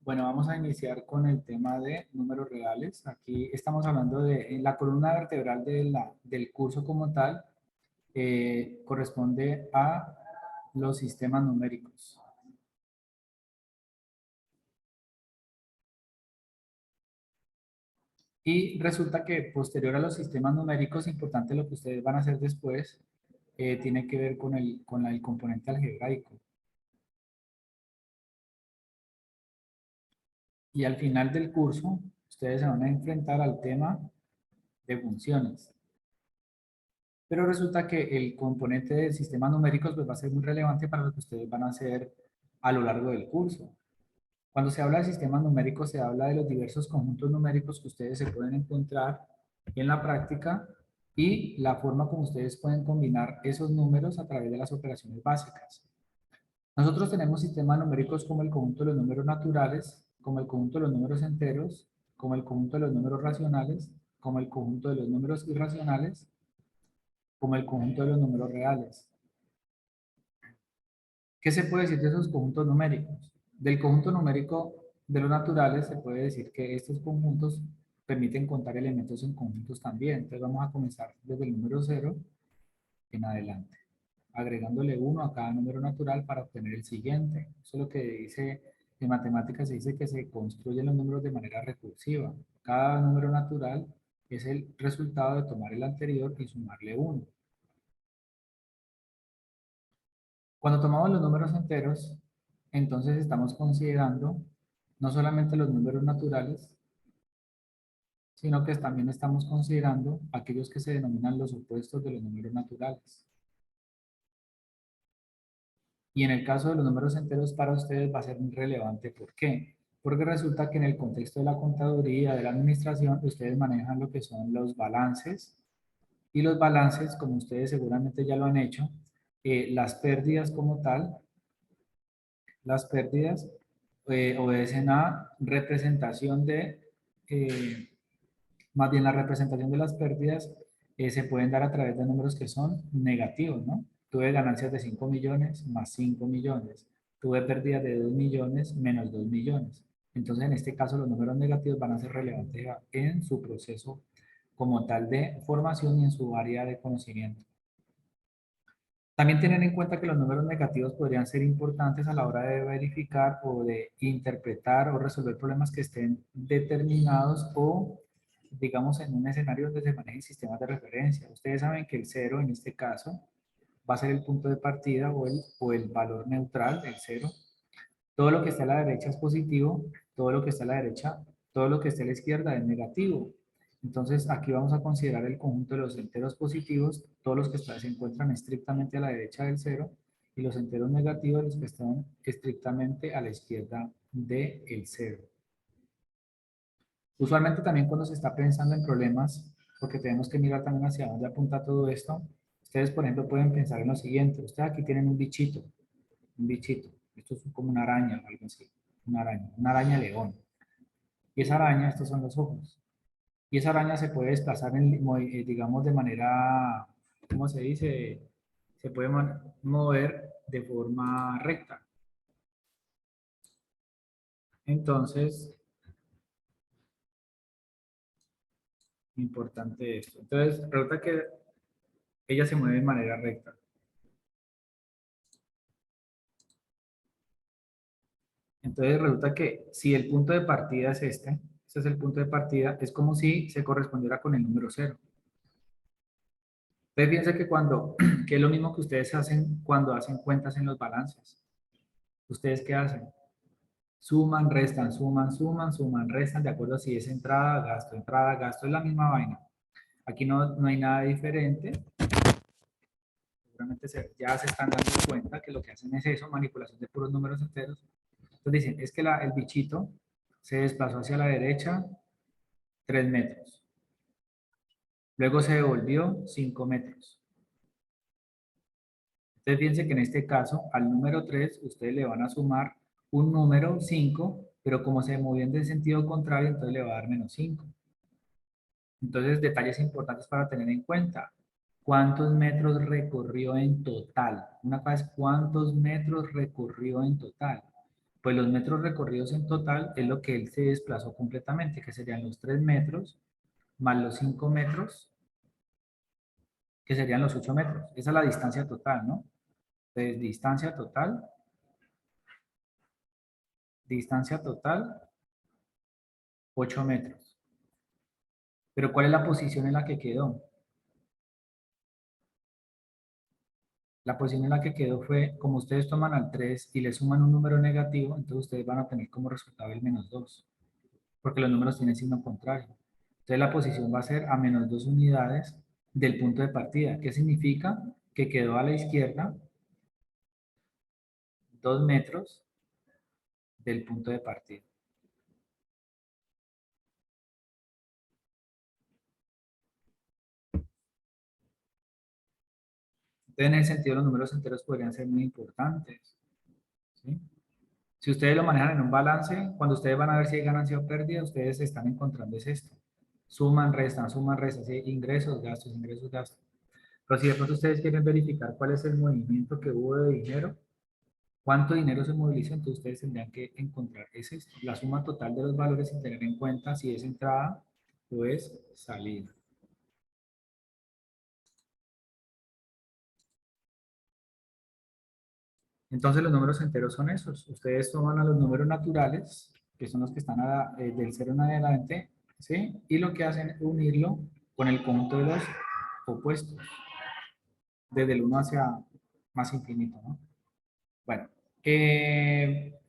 Bueno, vamos a iniciar con el tema de números reales. Aquí estamos hablando de en la columna vertebral del curso como tal, corresponde a los sistemas numéricos. Y resulta que posterior a los sistemas numéricos, importante lo que ustedes van a hacer después, tiene que ver con el componente algebraico. Y al final del curso, ustedes se van a enfrentar al tema de funciones. Pero resulta que el componente de sistemas numéricos pues, va a ser muy relevante para lo que ustedes van a hacer a lo largo del curso. Cuando se habla de sistemas numéricos, se habla de los diversos conjuntos numéricos que ustedes se pueden encontrar en la práctica y la forma como ustedes pueden combinar esos números a través de las operaciones básicas. Nosotros tenemos sistemas numéricos como el conjunto de los números naturales, como el conjunto de los números enteros, como el conjunto de los números racionales, como el conjunto de los números irracionales, como el conjunto de los números reales. ¿Qué se puede decir de esos conjuntos numéricos? Del conjunto numérico de los naturales se puede decir que estos conjuntos permiten contar elementos en conjuntos también. Entonces vamos a comenzar desde el número 0 en adelante, agregándole 1 a cada número natural para obtener el siguiente. Eso es lo que dice en matemáticas, se dice que se construyen los números de manera recursiva. Cada número natural es el resultado de tomar el anterior y sumarle 1. Cuando tomamos los números enteros, entonces estamos considerando no solamente los números naturales, sino que también estamos considerando aquellos que se denominan los opuestos de los números naturales. Y en el caso de los números enteros para ustedes va a ser muy relevante. ¿Por qué? Porque resulta que en el contexto de la contaduría, de la administración, ustedes manejan lo que son los balances. Y los balances, como ustedes seguramente ya lo han hecho, las pérdidas como tal, las pérdidas obedecen a representación eh, más bien la representación de las pérdidas se pueden dar a través de números que son negativos, ¿no? Tuve ganancias de 5 millones más 5 millones. Tuve pérdidas de 2 millones menos 2 millones. Entonces, en este caso, los números negativos van a ser relevantes en su proceso como tal de formación y en su área de conocimiento. También tener en cuenta que los números negativos podrían ser importantes a la hora de verificar o de interpretar o resolver problemas que estén determinados o, digamos, en un escenario donde se manejen sistemas de referencia. Ustedes saben que el cero, en este caso, va a ser el punto de partida o el valor neutral del cero. Todo lo que está a la derecha es positivo, todo lo que está a la derecha, todo lo que está a la izquierda es negativo. Entonces aquí vamos a considerar el conjunto de los enteros positivos, todos los que se encuentran estrictamente a la derecha del cero, y los enteros negativos, los que están estrictamente a la izquierda del cero. Usualmente también cuando se está pensando en problemas, porque tenemos que mirar también hacia dónde apunta todo esto, ustedes por ejemplo pueden pensar en lo siguiente, ustedes aquí tienen un bichito, esto es como una araña, algo así, una araña león, y esa araña, estos son los ojos. Y esa araña se puede desplazar, digamos, de manera, ¿cómo se dice? Se puede mover de forma recta. Entonces, importante esto. Entonces, resulta que ella se mueve de manera recta. Entonces, resulta que si el punto de partida es este es el punto de partida, es como si se correspondiera con el número 0. Entonces, piensa que que es lo mismo que ustedes hacen cuando hacen cuentas en los balances. ¿Ustedes qué hacen? Suman, restan, suman, suman, suman, restan, de acuerdo a si es entrada, gasto, es la misma vaina. Aquí no hay nada diferente. Seguramente ya se están dando cuenta que lo que hacen es eso, manipulación de puros números enteros. Entonces dicen, es que el bichito se desplazó hacia la derecha 3 metros. Luego se devolvió 5 metros. Entonces fíjense que en este caso, al número 3, ustedes le van a sumar un número 5, pero como se movió en el sentido contrario, entonces le va a dar menos 5. Entonces, detalles importantes para tener en cuenta. ¿Cuántos metros recorrió en total? Una cosa es cuántos metros recorrió en total. Pues los metros recorridos en total es lo que él se desplazó completamente, que serían los 3 metros más los 5 metros, que serían los 8 metros. Esa es la distancia total, ¿no? Entonces, distancia total, 8 metros. Pero ¿cuál es la posición en la que quedó? La posición en la que quedó fue, como ustedes toman al 3 y le suman un número negativo, entonces ustedes van a tener como resultado el -2, porque los números tienen signo contrario. Entonces la posición va a ser a -2 unidades del punto de partida. ¿Qué significa? Que quedó a la izquierda 2 metros del punto de partida. Entonces, en ese sentido, los números enteros podrían ser muy importantes, ¿sí? Si ustedes lo manejan en un balance, cuando ustedes van a ver si hay ganancia o pérdida, ustedes están encontrando es esto. Suman, restan, ¿sí? Ingresos, gastos, ingresos, gastos. Pero si de pronto ustedes quieren verificar cuál es el movimiento que hubo de dinero, cuánto dinero se movilizó, entonces ustedes tendrían que encontrar es esto, la suma total de los valores sin tener en cuenta si es entrada o es salida. Entonces los números enteros son esos. Ustedes toman a los números naturales, que son los que están del cero en adelante, ¿sí? Y lo que hacen es unirlo con el conjunto de los opuestos, desde el uno hacia más infinito, ¿no? Bueno,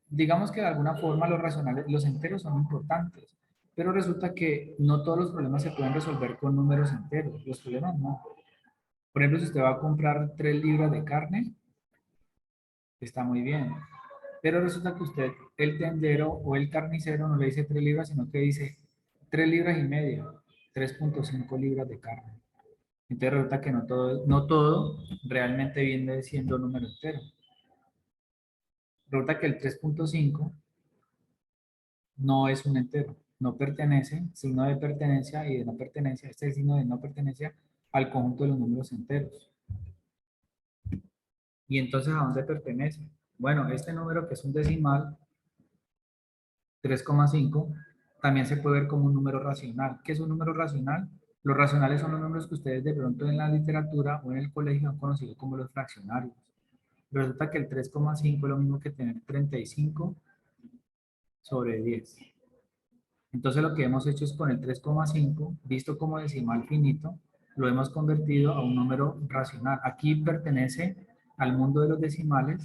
digamos que de alguna forma los racionales, los enteros son importantes, pero resulta que no todos los problemas se pueden resolver con números enteros. Los problemas no. Por ejemplo, si usted va a comprar 3 libras de carne, está muy bien. Pero resulta que usted, el tendero o el carnicero, no le dice 3 libras, sino que dice 3 libras y media, 3,5 libras de carne. Entonces resulta que no todo realmente viene siendo número entero. Resulta que el 3,5 no es un entero, no pertenece, signo de pertenencia y de no pertenencia, este es el signo de no pertenencia al conjunto de los números enteros. ¿Y entonces a dónde pertenece? Bueno, este número que es un decimal, 3,5, también se puede ver como un número racional. ¿Qué es un número racional? Los racionales son los números que ustedes de pronto en la literatura o en el colegio han conocido como los fraccionarios. Resulta que el 3,5 es lo mismo que tener 35 sobre 10. Entonces lo que hemos hecho es con el 3,5, visto como decimal finito, lo hemos convertido a un número racional. Aquí pertenece al mundo de los decimales,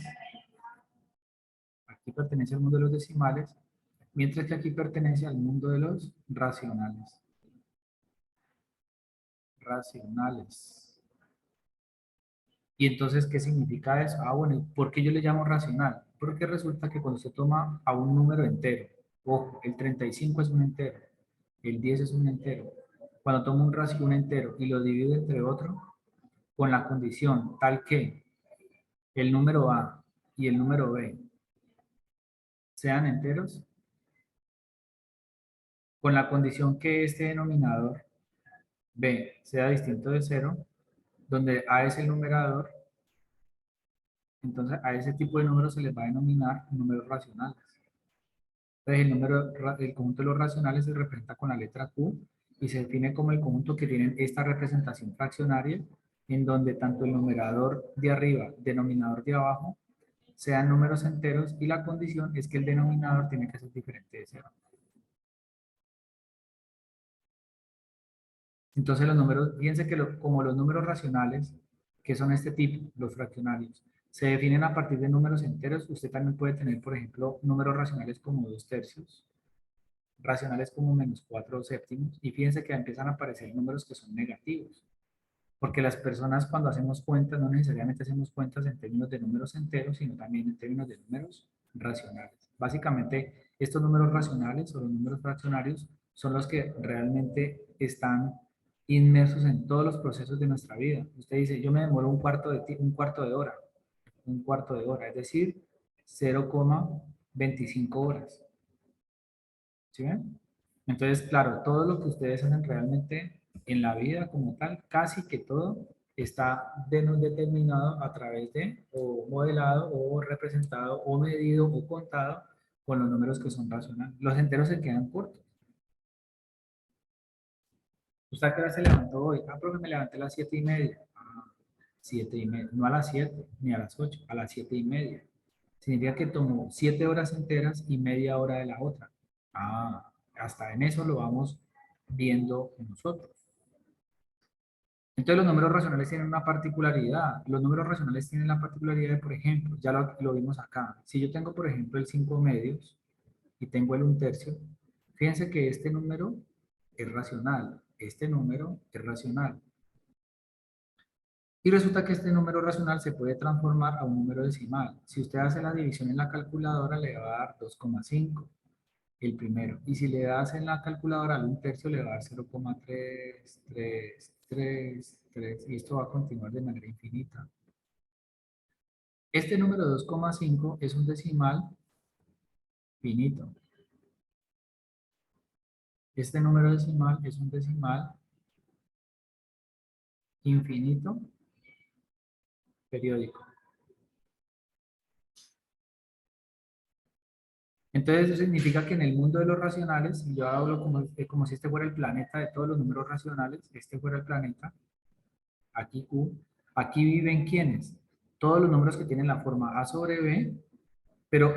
aquí pertenece al mundo de los decimales, mientras que aquí pertenece al mundo de los racionales. Racionales. Y entonces, ¿qué significa eso? Ah, bueno, ¿por qué yo le llamo racional? Porque resulta que cuando se toma a un número entero, ojo, el 35 es un entero, el 10 es un entero. Cuando tomo un entero y lo divido entre otro, con la condición tal que el número A y el número B sean enteros, con la condición que este denominador B sea distinto de cero, donde A es el numerador, entonces a ese tipo de números se les va a denominar números racionales. Entonces el conjunto de los racionales se representa con la letra Q y se define como el conjunto que tienen esta representación fraccionaria, en donde tanto el numerador de arriba, denominador de abajo, sean números enteros y la condición es que el denominador tiene que ser diferente de cero. Entonces los números, fíjense que como los números racionales, que son este tipo, los fraccionarios, se definen a partir de números enteros, usted también puede tener, por ejemplo, números racionales como 2/3, racionales como -4/7, y fíjense que empiezan a aparecer números que son negativos, porque las personas cuando hacemos cuentas no necesariamente hacemos cuentas en términos de números enteros, sino también en términos de números racionales. Básicamente, estos números racionales o los números fraccionarios son los que realmente están inmersos en todos los procesos de nuestra vida. Usted dice, yo me demoro un cuarto de hora, es decir, 0,25 horas. ¿Sí ven? Entonces, claro, todo lo que ustedes hacen realmente en la vida como tal, casi que todo está determinado a través de, o modelado, o representado, o medido, o contado con los números que son racionales. Los enteros se quedan cortos. ¿Usted a qué hora se levantó hoy? Ah, profe, me levanté a las 7:30. Ah, 7:30. No a las 7 ni a las 8, a las 7:30. Significa que tomó 7 horas enteras y media hora de la otra. Ah, hasta en eso lo vamos viendo nosotros. Entonces los números racionales tienen una particularidad. Los números racionales tienen la particularidad de, por ejemplo, ya lo vimos acá. Si yo tengo, por ejemplo, el 5 medios y tengo el 1/3, fíjense que este número es racional, este número es racional. Y resulta que este número racional se puede transformar a un número decimal. Si usted hace la división en la calculadora, le va a dar 2,5, el primero. Y si le das en la calculadora al 1/3, le va a dar 0,33333. Y esto va a continuar de manera infinita. Este número 2,5 es un decimal finito. Este número decimal es un decimal infinito periódico. Entonces eso significa que en el mundo de los racionales, yo hablo como si este fuera el planeta de todos los números racionales, este fuera el planeta, aquí Q, aquí viven ¿quiénes? Todos los números que tienen la forma A sobre B, pero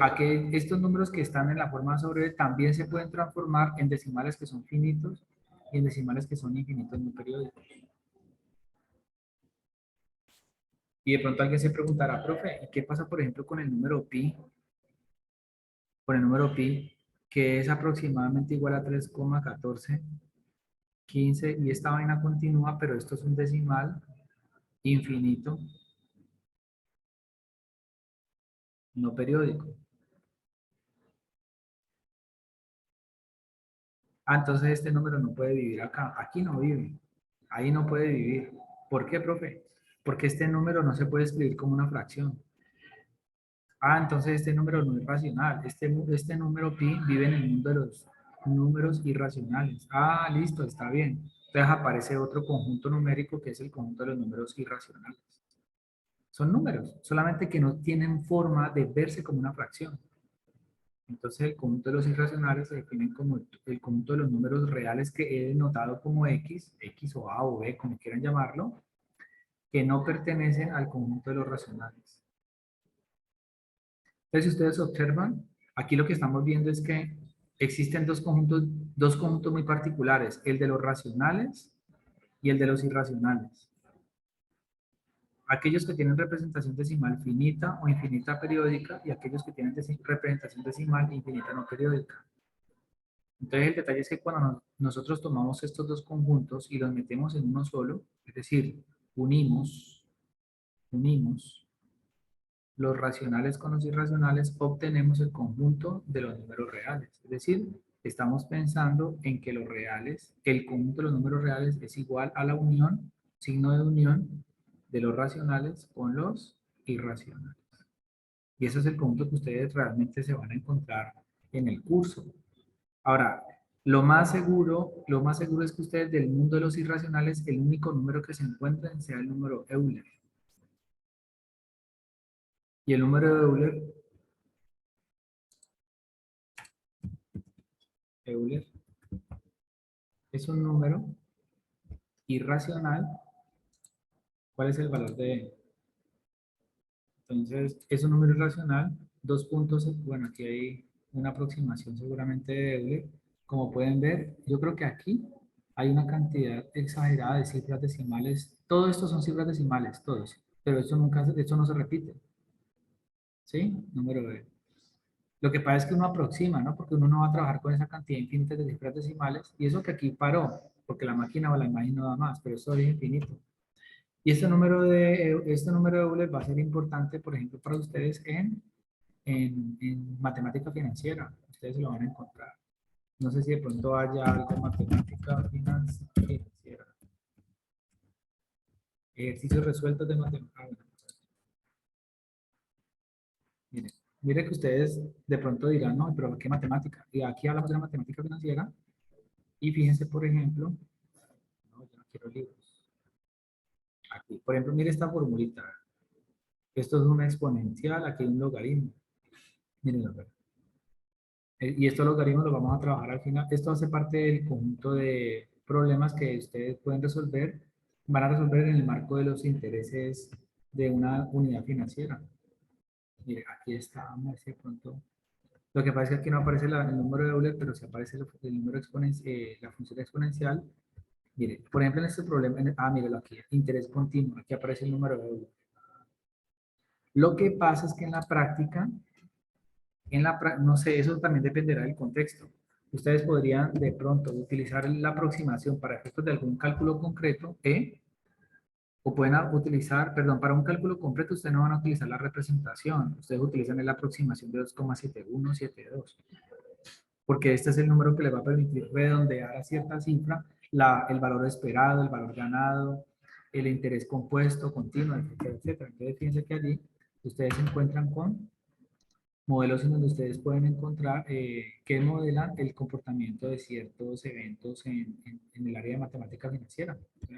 estos números que están en la forma A sobre B también se pueden transformar en decimales que son finitos y en decimales que son infinitos no periódicos. Y de pronto alguien se preguntará, profe, ¿y qué pasa por ejemplo con el número pi? Con el número pi, que es aproximadamente igual a 3,1415 y esta vaina continúa, pero esto es un decimal infinito no periódico. Ah, entonces este número no puede vivir acá. Aquí no vive. Ahí no puede vivir. ¿Por qué, profe? Porque este número no se puede escribir como una fracción. Ah, entonces este número no es racional. Este número pi vive en el mundo de los números irracionales. Ah, listo, está bien. Entonces aparece otro conjunto numérico que es el conjunto de los números irracionales. Son números, solamente que no tienen forma de verse como una fracción. Entonces el conjunto de los irracionales se define como el conjunto de los números reales que he denotado como X o A o B, como quieran llamarlo, que no pertenecen al conjunto de los racionales. Entonces, si ustedes observan, aquí lo que estamos viendo es que existen dos conjuntos muy particulares, el de los racionales y el de los irracionales. Aquellos que tienen representación decimal finita o infinita periódica y aquellos que tienen representación decimal infinita no periódica. Entonces el detalle es que cuando nosotros tomamos estos dos conjuntos y los metemos en uno solo, es decir, unimos los racionales con los irracionales, obtenemos el conjunto de los números reales. Es decir, estamos pensando en que los reales, el conjunto de los números reales es igual a la unión, signo de unión de los racionales con los irracionales. Y ese es el conjunto que ustedes realmente se van a encontrar en el curso. Ahora, lo más seguro es que ustedes del mundo de los irracionales, el único número que se encuentren sea el número Euler. Y el número de Euler es un número irracional. ¿Cuál es el valor de él? Entonces, es un número irracional, dos puntos, bueno, aquí hay una aproximación seguramente de Euler. Como pueden ver, yo creo que aquí hay una cantidad exagerada de cifras decimales. Todo esto son cifras decimales, todos, pero esto no se repite. ¿Sí? Número de. Lo que pasa es que uno aproxima, ¿no? Porque uno no va a trabajar con esa cantidad infinita de cifras decimales, y eso que aquí paró, porque la máquina o la imagen no da más, pero eso es infinito. Y este número de Euler va a ser importante, por ejemplo, para ustedes en matemática financiera. Ustedes se lo van a encontrar. No sé si de pronto haya algo en matemática financiera. Ejercicios resueltos de matemática. Mire, mire que ustedes de pronto dirán, no, pero ¿qué matemática? Y aquí hablamos de la matemática financiera. Y fíjense, por ejemplo, no, yo no quiero libros. Aquí, por ejemplo, mire esta formulita. Esto es una exponencial, aquí hay un logaritmo. Miren, Y estos logaritmos los vamos a trabajar al final. Esto hace parte del conjunto de problemas que ustedes pueden resolver, van a resolver en el marco de los intereses de una unidad financiera. Mire, aquí está, vamos a ver si de pronto. Lo que pasa es que aquí no aparece el número de Euler, pero sí aparece el número exponencial, la función exponencial. Mire, por ejemplo, en este problema, mírelo aquí, interés continuo, aquí aparece el número de Euler. Lo que pasa es que en la práctica, no sé, eso también dependerá del contexto. Ustedes podrían de pronto utilizar la aproximación para efectos de algún cálculo concreto, o pueden utilizar, perdón, para un cálculo completo ustedes no van a utilizar la representación, ustedes utilizan la aproximación de 2,7172, porque este es el número que les va a permitir redondear a cierta cifra el valor esperado, el valor ganado, el interés compuesto, continuo, etcétera, etcétera. Entonces fíjense que allí ustedes se encuentran con modelos en donde ustedes pueden encontrar que modelan el comportamiento de ciertos eventos en el área de matemática financiera.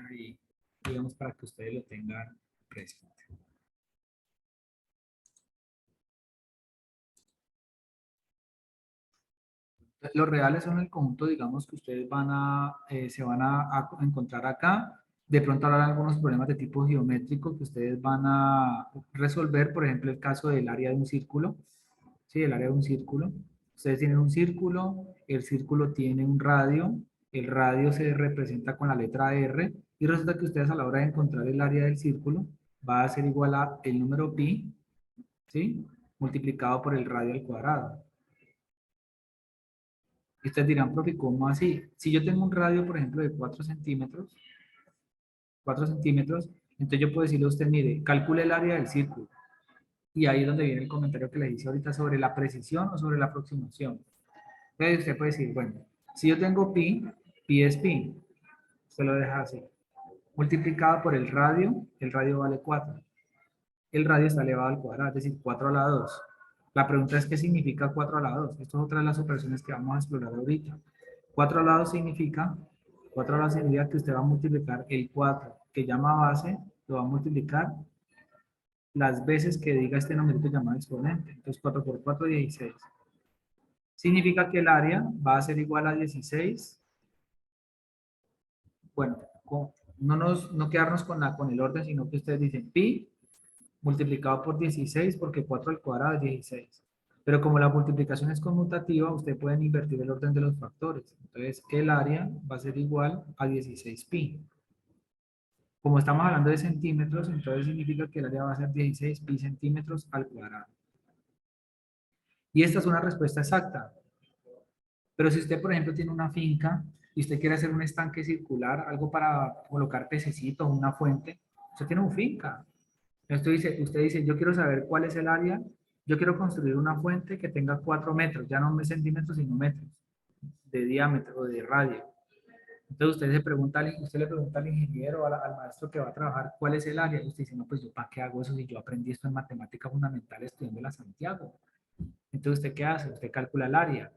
Ahí, digamos, para que ustedes lo tengan presente. Los reales son el conjunto, digamos, que ustedes se van a encontrar acá. De pronto habrá algunos problemas de tipo geométrico que ustedes van a resolver, por ejemplo, el caso del área de un círculo. ¿Sí? El área de un círculo. Ustedes tienen un círculo, el círculo tiene un radio, el radio se representa con la letra R, y resulta que ustedes a la hora de encontrar el área del círculo va a ser igual a el número pi, ¿sí? Multiplicado por el radio al cuadrado. Y ustedes dirán, profe, ¿cómo así? Si yo tengo un radio, por ejemplo, de 4 centímetros, entonces yo puedo decirle a usted, mire, calcule el área del círculo. Y ahí es donde viene el comentario que le hice ahorita sobre la precisión o sobre la aproximación. Entonces usted puede decir, bueno, si yo tengo pi, pi es pi, se lo deja así. Multiplicado por el radio vale 4. El radio está elevado al cuadrado, es decir, 4 a la 2. La pregunta es, ¿qué significa 4 a la 2? Esto es otra de las operaciones que vamos a explorar ahorita. 4 al lado significa, 4 al lado significa que usted va a multiplicar el 4 que llama base, lo va a multiplicar las veces que diga este numerito llamado exponente. Entonces 4 por 4, 16. Significa que el área va a ser igual a 16. Bueno, no quedarnos con el orden, sino que ustedes dicen pi multiplicado por 16, porque 4 al cuadrado es 16. Pero como la multiplicación es conmutativa, ustedes pueden invertir el orden de los factores. Entonces, el área va a ser igual a 16 pi. Como estamos hablando de centímetros, entonces significa que el área va a ser 16 pi centímetros al cuadrado. Y esta es una respuesta exacta. Pero si usted, por ejemplo, tiene una finca y usted quiere hacer un estanque circular, algo para colocar pececitos, una fuente, usted tiene una finca. Usted dice, yo quiero saber cuál es el área, yo quiero construir una fuente que tenga 4 metros, ya no centímetros, sino metros, de diámetro, de radio. Entonces usted le pregunta al ingeniero o al maestro que va a trabajar cuál es el área. Y usted dice, no, pues yo para qué hago eso si yo aprendí esto en matemática fundamental estudiando la Santiago. Entonces, ¿usted qué hace? Usted calcula el área.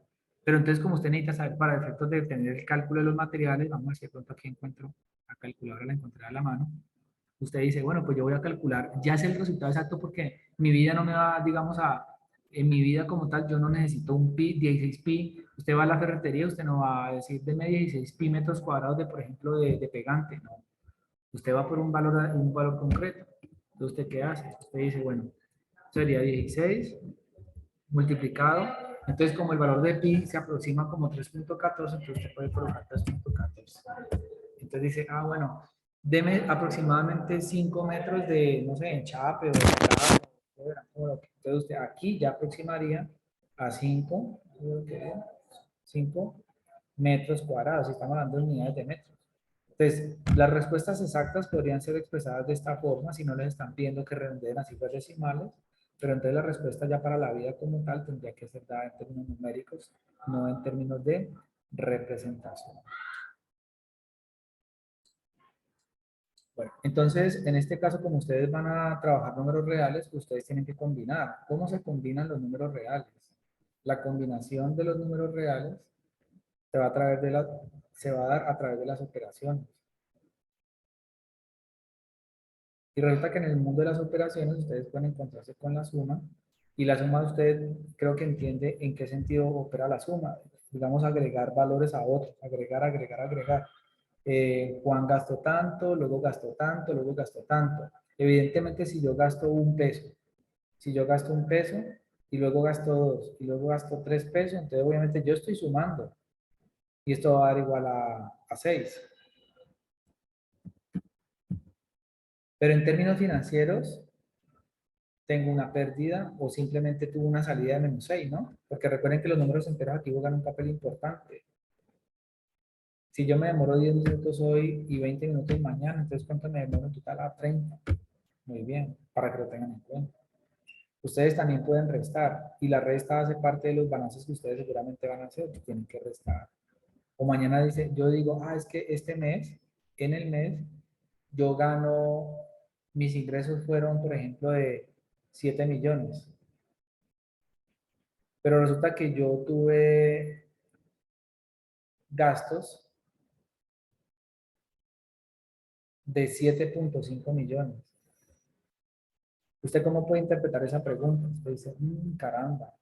Pero entonces, como usted necesita saber para efectos de tener el cálculo de los materiales, vamos a ver si de pronto aquí encuentro la calculadora, la encontré a la mano. Usted dice, bueno, pues yo voy a calcular, ya sé el resultado exacto porque mi vida no me va, digamos, en mi vida como tal, yo no necesito un pi, 16 pi. Usted va a la ferretería, usted no va a decir, deme 16 pi metros cuadrados de, por ejemplo, de pegante, no. Usted va por un valor concreto. Entonces, ¿usted qué hace? Usted dice, bueno, sería 16 multiplicado. Entonces, como el valor de pi se aproxima como 3.14, entonces usted puede colocar 3.14. Entonces dice, bueno, deme aproximadamente 5 metros de, no sé, enchape o de entonces usted aquí ya aproximaría a 5 metros cuadrados, si estamos hablando de unidades de metros. Entonces, las respuestas exactas podrían ser expresadas de esta forma si no les están pidiendo que redondeen a cifras decimales, pero entonces la respuesta ya para la vida como tal tendría que ser dada en términos numéricos, no en términos de representación. Bueno, entonces, en este caso, como ustedes van a trabajar números reales, ustedes tienen que combinar. ¿Cómo se combinan los números reales? La combinación de los números reales se va a, se va a dar a través de las operaciones. Y resulta que en el mundo de las operaciones ustedes pueden encontrarse con la suma Y la suma usted creo que entiende en qué sentido opera la suma. Digamos, agregar valores a otros, agregar, agregar, agregar. Juan gastó tanto, luego gastó tanto, luego gastó tanto. Evidentemente, si yo gasto un peso, si yo gasto un peso y luego gasto dos y luego gasto 3 pesos, entonces obviamente yo estoy sumando y esto va a dar igual a 6. Pero en términos financieros, tengo una pérdida o simplemente tuve una salida de -6, ¿no? Porque recuerden que los números enteros aquí juegan un papel importante. Si yo me demoro 10 minutos hoy y 20 minutos mañana, entonces ¿cuánto me demoro en total? A 30. Muy bien, para que lo tengan en cuenta. Ustedes también pueden restar y la resta hace parte de los balances que ustedes seguramente van a hacer, que tienen que restar. O mañana dice, yo digo, es que este mes, en el mes, yo gano, mis ingresos fueron, por ejemplo, de 7 millones. Pero resulta que yo tuve gastos de 7,5 millones. ¿Usted cómo puede interpretar esa pregunta? Usted dice, caramba,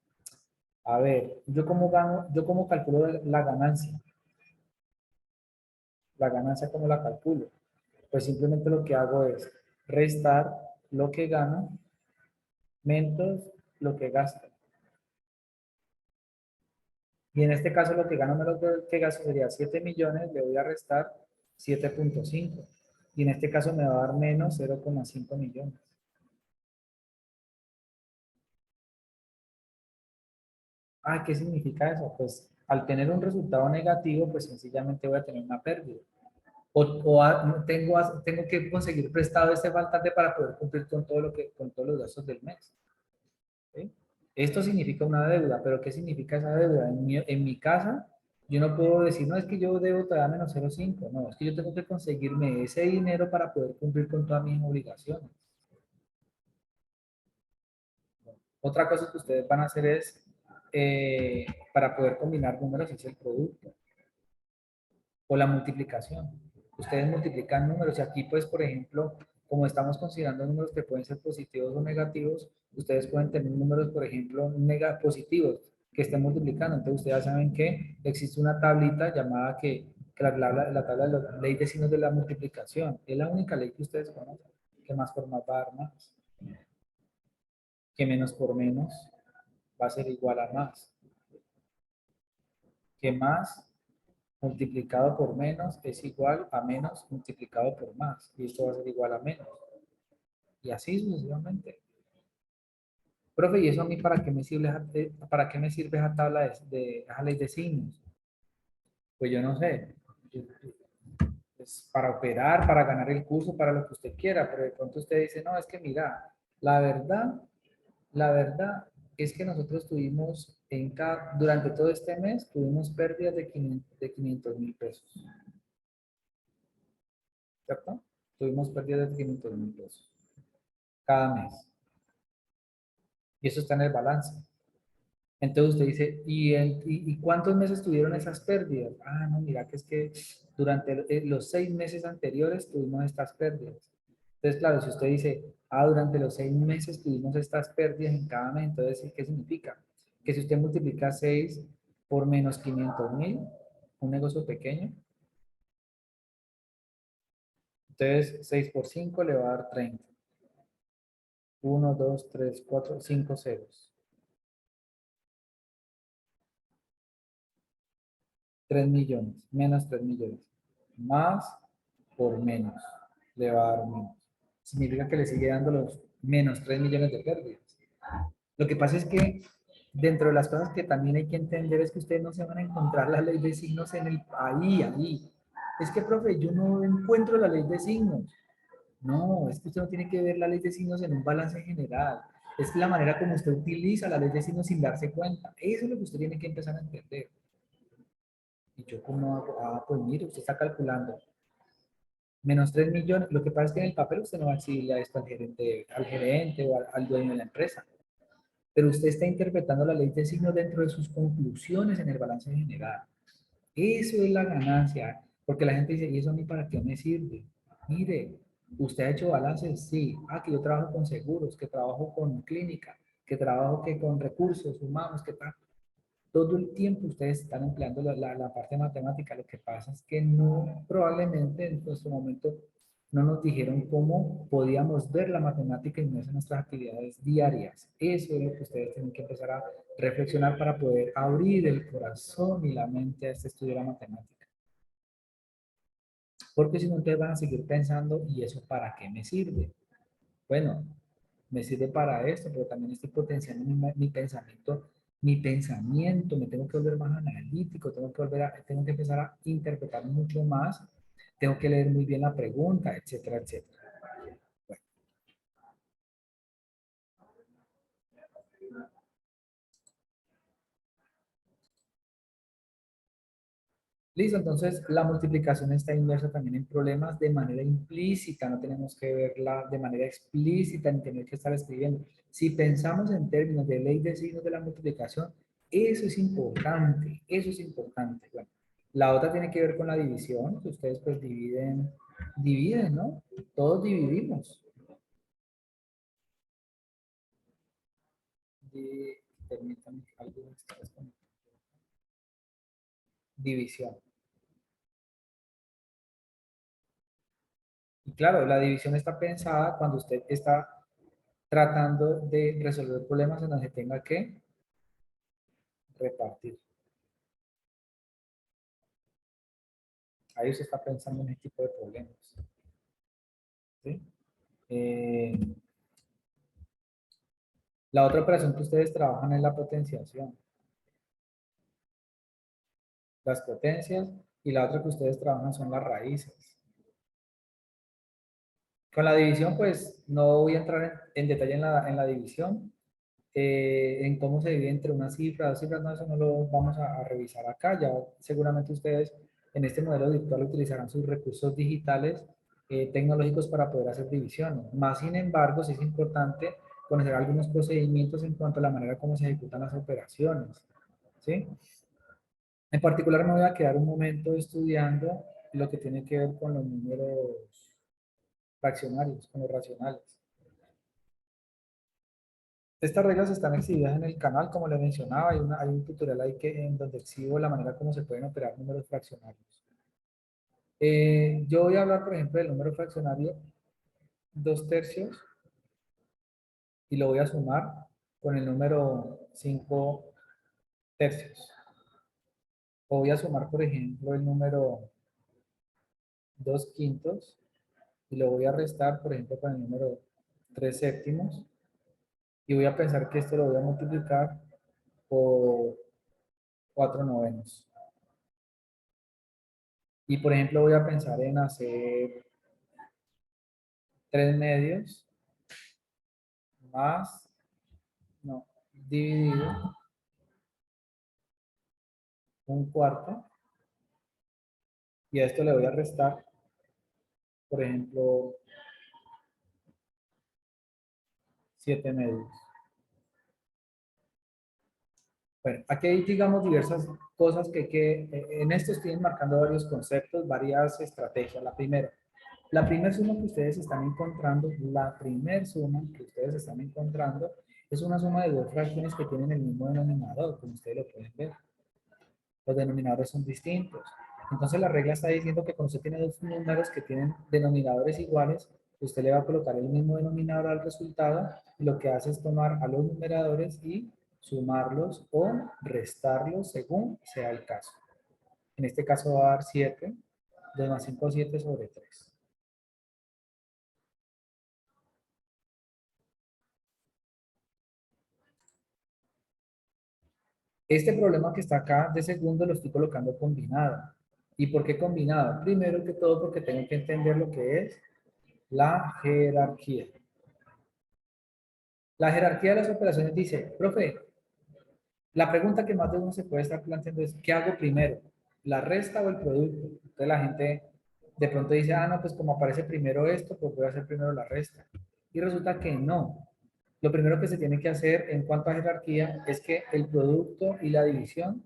a ver, ¿yo cómo gano, yo cómo calculo la ganancia? La ganancia, ¿cómo la calculo? Pues simplemente lo que hago es restar lo que gano menos lo que gasto. Y en este caso lo que gano menos lo que gasto sería 7 millones, le voy a restar 7,5. Y en este caso me va a dar menos 0,5 millones. ¿Qué significa eso? Pues al tener un resultado negativo, pues sencillamente voy a tener una pérdida. Tengo que conseguir prestado este faltante para poder cumplir con con todos los gastos del mes. ¿Sí? Esto significa una deuda, pero ¿qué significa esa deuda? En mi casa, yo no puedo decir, no, es que yo debo todavía menos 0,5. No, es que yo tengo que conseguirme ese dinero para poder cumplir con todas mis obligaciones. Otra cosa que ustedes van a hacer es, para poder combinar números, es el producto o la multiplicación. Ustedes multiplican números y aquí, pues, por ejemplo, como estamos considerando números que pueden ser positivos o negativos, ustedes pueden tener números, por ejemplo, positivos que estén multiplicando. Entonces, ustedes ya saben que existe una tablita llamada que la tabla de la ley de signos de la multiplicación. Es la única ley que ustedes conocen. Que más por más va a dar más. Que menos por menos va a ser igual a más. Que más multiplicado por menos es igual a menos multiplicado por más. Y esto va a ser igual a menos. Y así sucesivamente. Profe, ¿y eso a mí para qué me sirve esa tabla de esa ley de signos? Pues yo no sé. Es para operar, para ganar el curso, para lo que usted quiera, pero de pronto usted dice, no, es que mira, la verdad, la verdad es que nosotros tuvimos durante todo este mes, tuvimos pérdidas de 500 mil pesos, ¿cierto? Tuvimos pérdidas de 500 mil pesos cada mes. Y eso está en el balance. Entonces usted dice, ¿y cuántos meses tuvieron esas pérdidas? No, mira que es que durante los 6 meses anteriores tuvimos estas pérdidas. Entonces, claro, si usted dice, durante los 6 meses tuvimos estas pérdidas en cada mes, entonces, ¿qué significa? Que si usted multiplica 6 por menos 500 mil, un negocio pequeño, entonces 6 por 5 le va a dar 30. 1, 2, 3, 4, 5 ceros. 3 millones, menos 3 millones. Más por menos, le va a dar menos. Significa que le sigue dando los menos 3 millones de pérdidas. Lo que pasa es que dentro de las cosas que también hay que entender es que ustedes no se van a encontrar la ley de signos ahí. Es que, profe, yo no encuentro la ley de signos. No, es que usted no tiene que ver la ley de signos en un balance general. Es la manera como usted utiliza la ley de signos sin darse cuenta. Eso es lo que usted tiene que empezar a entender. ¿Y yo cómo hago? Pues mire, usted está calculando menos 3 millones. Lo que pasa es que en el papel usted no va a exhibirle a esto al gerente o al dueño de la empresa. Pero usted está interpretando la ley de signos dentro de sus conclusiones en el balance general. Eso es la ganancia. Porque la gente dice, ¿y eso a mí para qué me sirve? Mire, ¿usted ha hecho balances? Sí. Que yo trabajo con seguros, que trabajo con clínica, que trabajo que con recursos humanos, que tal. Todo el tiempo ustedes están empleando la parte matemática. Lo que pasa es que no, probablemente en nuestro momento no nos dijeron cómo podíamos ver la matemática inmersa en nuestras actividades diarias. Eso es lo que ustedes tienen que empezar a reflexionar para poder abrir el corazón y la mente a este estudio de la matemática. Porque si no, ustedes van a seguir pensando, ¿y eso para qué me sirve? Bueno, me sirve para esto, pero también estoy potenciando mi pensamiento, me tengo que volver más analítico, tengo que empezar a interpretar mucho más, tengo que leer muy bien la pregunta, etcétera, etcétera. Bueno, listo, entonces la multiplicación está inversa también en problemas de manera implícita, no tenemos que verla de manera explícita ni tener que estar escribiendo. Si pensamos en términos de ley de signos de la multiplicación, eso es importante, eso es importante. Bueno, la otra tiene que ver con la división, que ustedes pues dividen, ¿no? Todos dividimos. Di- Permítanme, algo está desconectado. División. Y claro, la división está pensada cuando usted está tratando de resolver problemas en donde tenga que repartir. Ahí usted está pensando en este tipo de problemas. ¿Sí? Eh, la otra operación que ustedes trabajan es la potenciación. Las potencias y la otra que ustedes trabajan son las raíces. Con la división, pues no voy a entrar en detalle en la división, en cómo se divide entre una cifra, dos cifras, no, eso no lo vamos a revisar acá. Ya seguramente ustedes en este modelo virtual utilizarán sus recursos digitales tecnológicos para poder hacer divisiones. Más sin embargo, sí es importante conocer algunos procedimientos en cuanto a la manera como se ejecutan las operaciones. ¿Sí? En particular me voy a quedar un momento estudiando lo que tiene que ver con los números fraccionarios, con los racionales. Estas reglas están exhibidas en el canal, como les mencionaba, hay un tutorial ahí en donde exhibo la manera como se pueden operar números fraccionarios. Yo voy a hablar, por ejemplo, del número fraccionario 2/3 y lo voy a sumar con el número 5/3. O voy a sumar, por ejemplo, el número 2/5 y lo voy a restar, por ejemplo, con el número 3/7 y voy a pensar que esto lo voy a multiplicar por 4/9. Y por ejemplo voy a pensar en hacer 3/2 más, no, dividido 1/4 y a esto le voy a restar, por ejemplo, 7/2. Bueno, aquí hay, digamos, diversas cosas en esto estoy marcando varios conceptos, varias estrategias. La primera suma que ustedes están encontrando, es una suma de dos fracciones que tienen el mismo denominador, como ustedes lo pueden ver. Los denominadores son distintos. Entonces la regla está diciendo que cuando usted tiene dos números que tienen denominadores iguales, usted le va a colocar el mismo denominador al resultado y lo que hace es tomar a los numeradores y sumarlos o restarlos según sea el caso. En este caso va a dar 7, 2 más 5, 7 sobre 3. Este problema que está acá de segundo lo estoy colocando combinado. ¿Y por qué combinado? Primero que todo porque tengo que entender lo que es la jerarquía. La jerarquía de las operaciones dice, profe, la pregunta que más de uno se puede estar planteando es, ¿qué hago primero? ¿La resta o el producto? Entonces la gente de pronto dice, ah, no, pues como aparece primero esto, pues voy a hacer primero la resta. Y resulta que no. Lo primero que se tiene que hacer en cuanto a jerarquía es que el producto y la división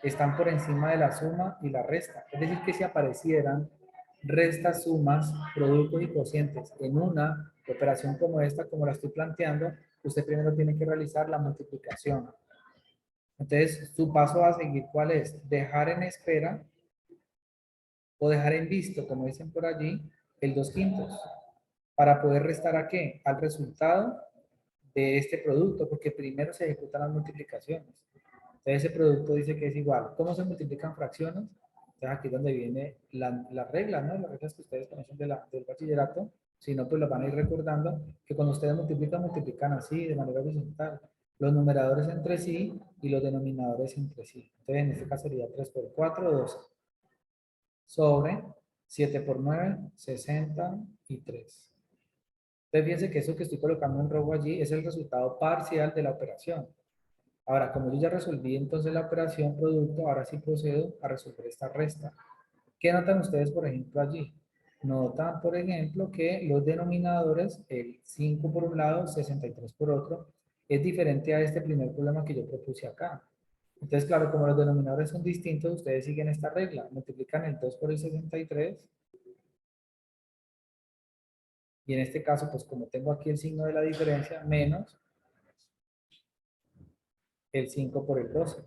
están por encima de la suma y la resta. Es decir, que si aparecieran restas, sumas, productos y cocientes en una operación como esta, como la estoy planteando, usted primero tiene que realizar la multiplicación. Entonces, su paso a seguir, ¿cuál es? Dejar en espera o dejar en visto, como dicen por allí, el 2/5, para poder restar ¿a qué? Al resultado de este producto, porque primero se ejecutan las multiplicaciones. Entonces, ese producto dice que es igual. ¿Cómo se multiplican fracciones? Entonces, aquí es donde viene la regla, ¿no? Las reglas que ustedes conocen del bachillerato. Si no, pues lo van a ir recordando, que cuando ustedes multiplican, multiplican así, de manera horizontal. Los numeradores entre sí y los denominadores entre sí. Entonces, en este caso sería 3 por 4, 12. Sobre 7 por 9, 63. Entonces, fíjense que eso que estoy colocando en rojo allí es el resultado parcial de la operación. Ahora, como yo ya resolví entonces la operación producto, ahora sí procedo a resolver esta resta. ¿Qué notan ustedes, por ejemplo, allí? Notan, por ejemplo, que los denominadores, el 5 por un lado, 63 por otro, es diferente a este primer problema que yo propuse acá. Entonces, claro, como los denominadores son distintos, ustedes siguen esta regla. Multiplican el 2 por el 63. Y en este caso, pues como tengo aquí el signo de la diferencia, menos el 5 por el 12.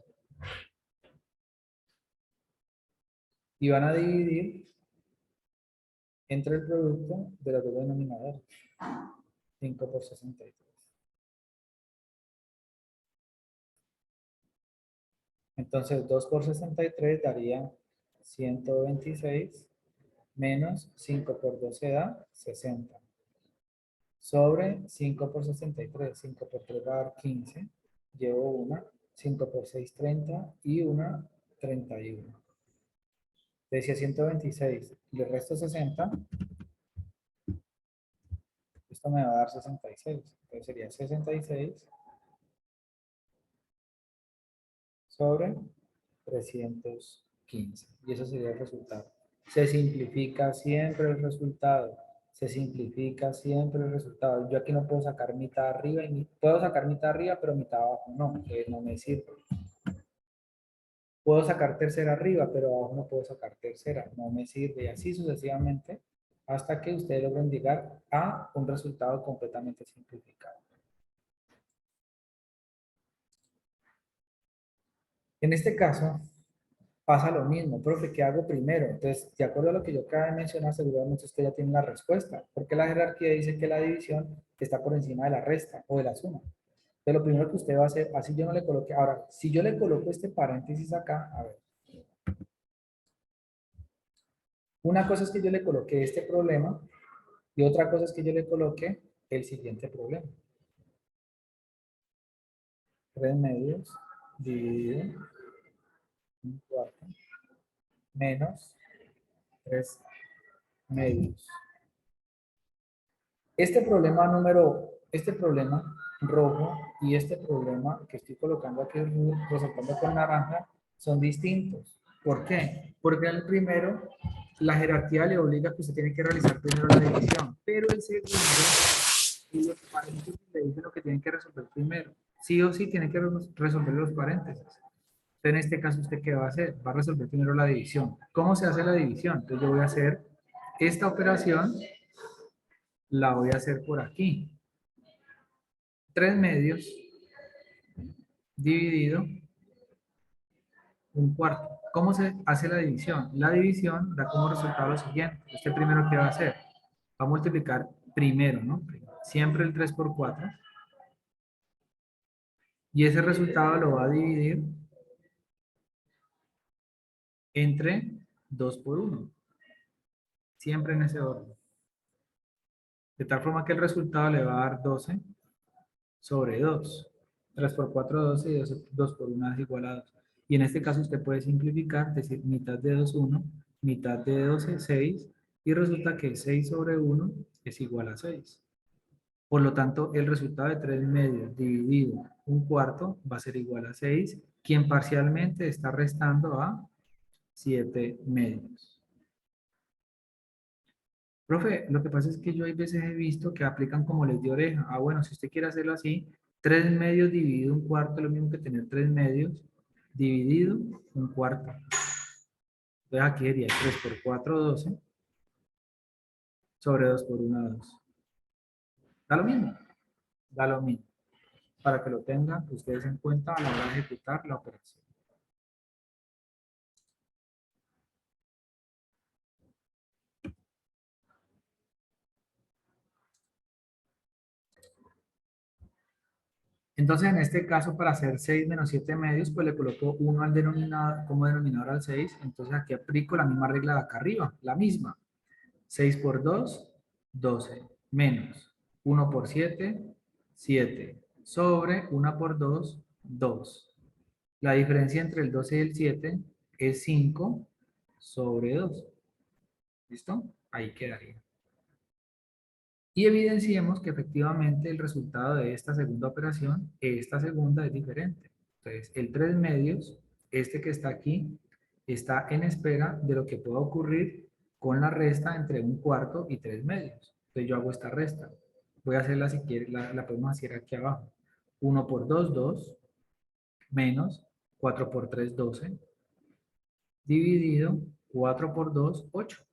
Y van a dividir entre el producto de los dos denominadores. 5 por 63. Entonces 2 por 63 daría 126 menos 5 por 12 da 60. Sobre 5 por 63. 5 por 3 va a dar 15. Llevo una. 5 por 6, 30. Y una, 31. Decía 126. Le resto 60. Esto me va a dar 66. Entonces sería 66 sobre 315. Y ese sería el resultado. Se simplifica siempre el resultado. Se simplifica siempre el resultado. Yo aquí no puedo sacar mitad arriba, puedo sacar mitad arriba, pero mitad abajo no, que no me sirve. Puedo sacar tercera arriba, pero abajo no puedo sacar tercera, no me sirve. Y así sucesivamente hasta que ustedes logren llegar a un resultado completamente simplificado. En este caso, pasa lo mismo, profe, ¿qué hago primero? Entonces, de acuerdo a lo que yo acabo de mencionar, seguramente usted ya tiene la respuesta, porque la jerarquía dice que la división está por encima de la resta o de la suma. Entonces, lo primero que usted va a hacer, así yo no le coloque, ahora, si yo le coloco este paréntesis acá, a ver, una cosa es que yo le coloque este problema y otra cosa es que yo le coloque el siguiente problema. 3 medios dividido un cuarto menos 3 medios. Este problema rojo y este problema que estoy colocando aquí, resaltando con naranja, son distintos. ¿Por qué? Porque el primero, la jerarquía le obliga a que usted tiene que realizar primero la división, pero el segundo, y los paréntesis le dicen lo que tienen que resolver primero. Sí o sí tiene que resolver los paréntesis. Entonces, en este caso, ¿usted qué va a hacer? Va a resolver primero la división. ¿Cómo se hace la división? Entonces, yo voy a hacer esta operación, la voy a hacer por aquí. 3 medios dividido un cuarto. ¿Cómo se hace la división? La división da como resultado lo siguiente. Este primero, ¿qué va a hacer? Va a multiplicar primero, ¿no? Siempre el 3 por 4. Y ese resultado lo va a dividir entre 2 por 1. Siempre en ese orden. De tal forma que el resultado le va a dar 12 sobre 2. 3 por 4, 12 y 2 por 1 es igual a 2. Y en este caso usted puede simplificar, decir mitad de 2, 1, mitad de 12, 6, y resulta que 6 sobre 1 es igual a 6. Por lo tanto, el resultado de 3 medios dividido un cuarto va a ser igual a 6, quien parcialmente está restando a 7 medios. Profe, lo que pasa es que yo hay veces he visto que aplican como les de oreja. Ah, bueno, si usted quiere hacerlo así, 3 medios dividido un cuarto es lo mismo que tener 3 medios dividido un cuarto. Entonces aquí sería 3 por 4, 12, sobre 2 por 1, 2. Da lo mismo, da lo mismo. para que lo tengan ustedes en cuenta a la hora de ejecutar la operación. Entonces, en este caso, para hacer 6 menos 7 medios, pues le coloco 1 al denominador, como denominador al 6. Entonces, aquí aplico la misma regla de acá arriba, la misma. 6 por 2, 12, menos 1 por 7, 7, sobre 1 por 2, 2. La diferencia entre el 12 y el 7 es 5 sobre 2. ¿Listo? Ahí quedaría. Y evidenciemos que efectivamente el resultado de esta segunda operación, esta segunda es diferente. Entonces, el 3 medios, este que está aquí, está en espera de lo que pueda ocurrir con la resta entre 1/4 y 3 medios. Entonces yo hago esta resta. Voy a hacerla si quieres, la podemos hacer aquí abajo. 1 por 2, 2, menos 4 por 3, 12, dividido 4 por 2, 8.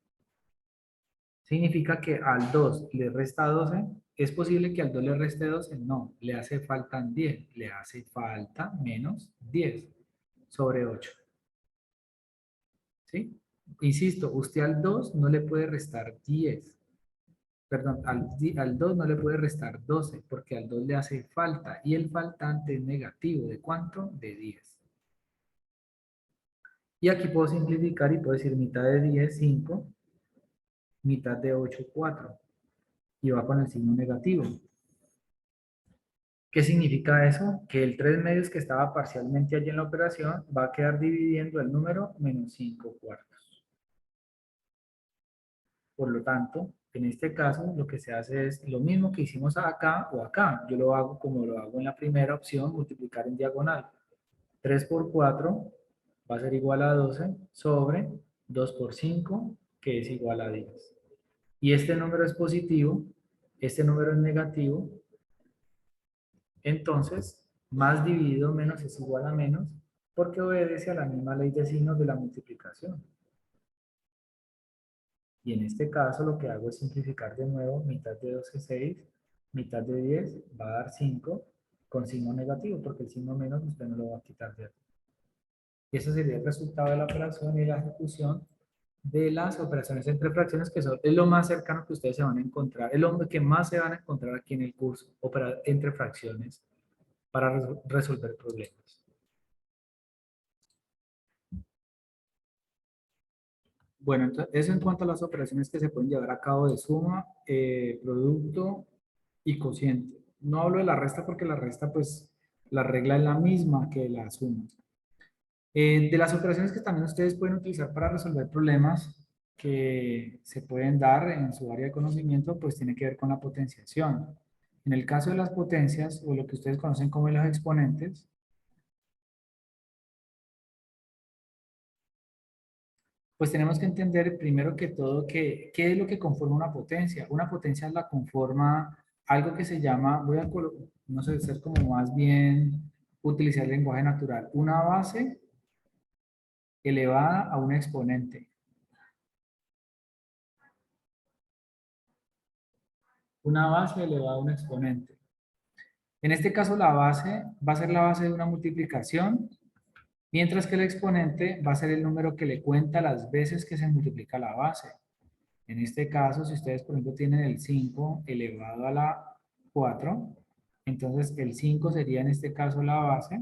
Significa que al 2 le resta 12. ¿Es posible que al 2 le reste 12? No, le hace falta 10. Le hace falta menos 10 sobre 8. ¿Sí? Insisto, usted al 2 no le puede restar 10. Perdón, al 2 no le puede restar 12 porque al 2 le hace falta y el faltante es negativo. ¿De cuánto? De 10. Y aquí puedo simplificar y puedo decir mitad de 10, 5, mitad de 8, 4. Y va con el signo negativo. ¿Qué significa eso? Que el 3 medios que estaba parcialmente allí en la operación va a quedar dividiendo el número menos 5/4. Por lo tanto, en este caso lo que se hace es lo mismo que hicimos acá o acá. Yo lo hago como lo hago en la primera opción, multiplicar en diagonal. 3 por 4 va a ser igual a 12 sobre 2 por 5, que es igual a 10. Y este número es positivo, este número es negativo. Entonces, más dividido menos es igual a menos, porque obedece a la misma ley de signos de la multiplicación. Y en este caso lo que hago es simplificar de nuevo. Mitad de 12 es 6, mitad de 10 va a dar 5 con signo negativo, porque el signo menos usted no lo va a quitar de aquí. Y ese sería el resultado de la operación y la ejecución de las operaciones entre fracciones, que es lo más cercano que ustedes se van a encontrar, el hombre que más se van a encontrar aquí en el curso, operar entre fracciones para resolver problemas. Bueno, entonces, eso en cuanto a las operaciones que se pueden llevar a cabo de suma, producto y cociente. No hablo de la resta porque la resta, pues, la regla es la misma que la suma. De las operaciones que también ustedes pueden utilizar para resolver problemas que se pueden dar en su área de conocimiento, pues tiene que ver con la potenciación. En el caso de las potencias, o lo que ustedes conocen como los exponentes, pues tenemos que entender primero que todo qué es lo que conforma una potencia. Una potencia la conforma algo que se llama, no sé, ser como más bien utilizar el lenguaje natural, una base elevada a un exponente. Una base elevada a un exponente. En este caso la base va a ser la base de una multiplicación, mientras que el exponente va a ser el número que le cuenta las veces que se multiplica la base. En este caso, si ustedes, por ejemplo, tienen el 5 elevado a la 4, entonces el 5 sería en este caso la base.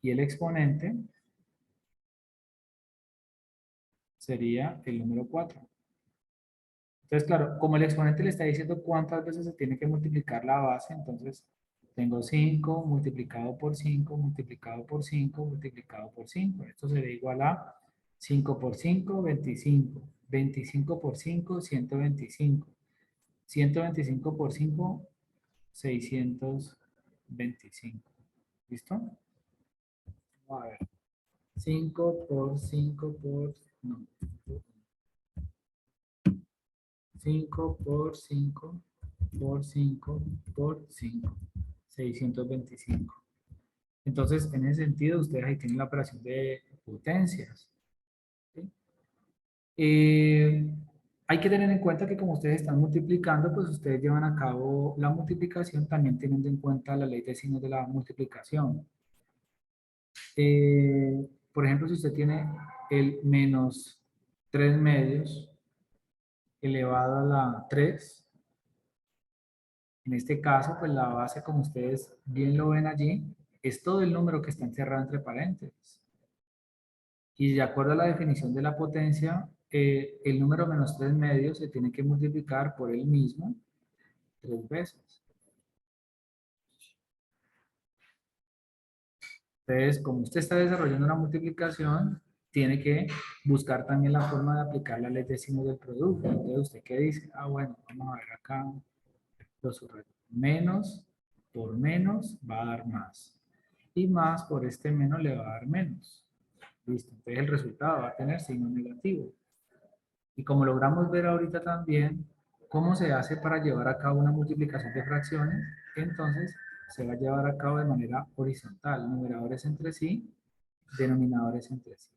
Y el exponente sería el número 4. Entonces, claro, como el exponente le está diciendo cuántas veces se tiene que multiplicar la base, entonces tengo 5 multiplicado por 5, multiplicado por 5, multiplicado por 5. Esto sería igual a 5 por 5, 25. 25 por 5, 125. 125 por 5, 625. ¿Listo? Vamos a ver. 5 por 5 por... No. 5 por 5 por 5 por 5. 625. Entonces, en ese sentido, ustedes ahí tienen la operación de potencias. ¿Sí? Eh, Hay que tener en cuenta que como ustedes están multiplicando, pues ustedes llevan a cabo la multiplicación también teniendo en cuenta la ley de signos de la multiplicación. Por ejemplo, si usted tiene el menos 3 medios elevado a la 3, en este caso, pues la base, como ustedes bien lo ven allí, es todo el número que está encerrado entre paréntesis. Y de acuerdo a la definición de la potencia, el número menos 3 medios se tiene que multiplicar por el mismo 3 veces. Entonces, como usted está desarrollando una multiplicación, tiene que buscar también la forma de aplicar la ley de signos del producto. Entonces, ¿usted qué dice? Ah, bueno, vamos a ver acá los subrayos. Menos por menos va a dar más. Y más por este menos le va a dar menos. Listo. Entonces, el resultado va a tener signo negativo. Y como logramos ver ahorita también cómo se hace para llevar a cabo una multiplicación de fracciones, entonces se va a llevar a cabo de manera horizontal, numeradores entre sí, denominadores entre sí.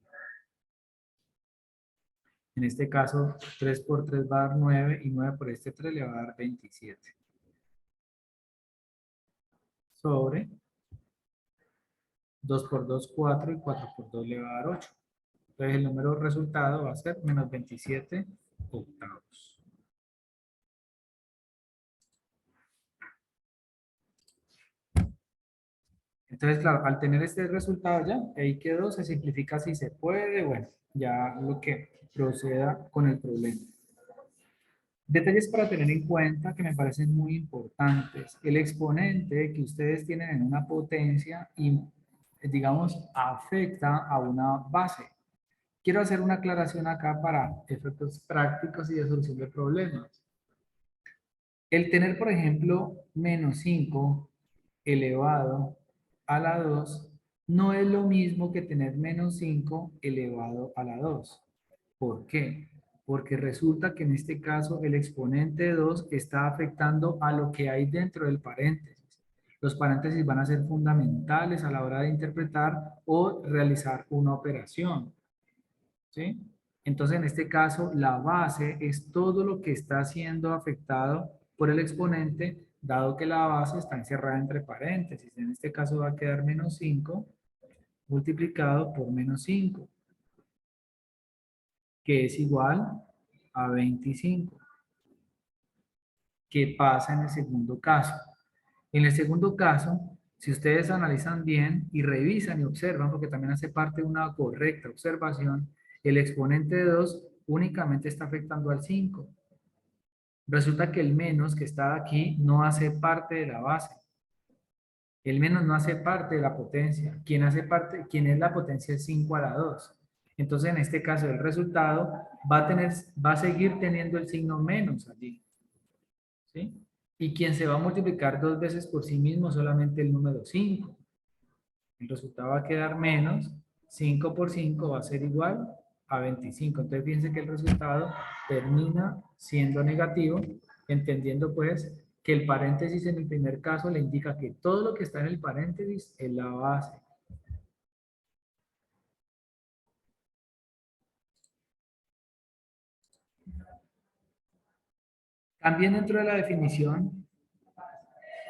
En este caso, 3 por 3 va a dar 9 y 9 por este 3 le va a dar 27. Sobre 2 por 2, 4 y 4 por 2 le va a dar 8. Entonces el número resultado va a ser menos 27 octavos. Entonces, claro, al tener este resultado ya, ahí quedó, se simplifica si se puede, bueno, ya lo que proceda con el problema. Detalles para tener en cuenta que me parecen muy importantes. El exponente que ustedes tienen en una potencia y, digamos, afecta a una base. Quiero hacer una aclaración acá para efectos prácticos y de solución de problemas. El tener, por ejemplo, menos 5 elevado a la 2 no es lo mismo que tener menos 5 elevado a la 2. ¿Por qué? Porque resulta que en este caso el exponente de 2 está afectando a lo que hay dentro del paréntesis. Los paréntesis van a ser fundamentales a la hora de interpretar o realizar una operación. ¿Sí? Entonces, en este caso, la base es todo lo que está siendo afectado por el exponente, dado que la base está encerrada entre paréntesis. En este caso va a quedar menos 5 multiplicado por menos 5, que es igual a 25. ¿Qué pasa en el segundo caso? En el segundo caso, si ustedes analizan bien y revisan y observan, porque también hace parte de una correcta observación, el exponente de 2 únicamente está afectando al 5. Resulta que el menos que está aquí no hace parte de la base. El menos no hace parte de la potencia. Quien hace parte, quien es la potencia es 5 a la 2. Entonces, en este caso, el resultado va a seguir teniendo el signo menos allí. ¿Sí? Y quien se va a multiplicar 2 veces por sí mismo solamente el número 5. El resultado va a quedar menos, 5 por 5 va a ser igual a 25. Entonces fíjense que el resultado termina siendo negativo, entendiendo pues que el paréntesis en el primer caso le indica que todo lo que está en el paréntesis es la base. También dentro de la definición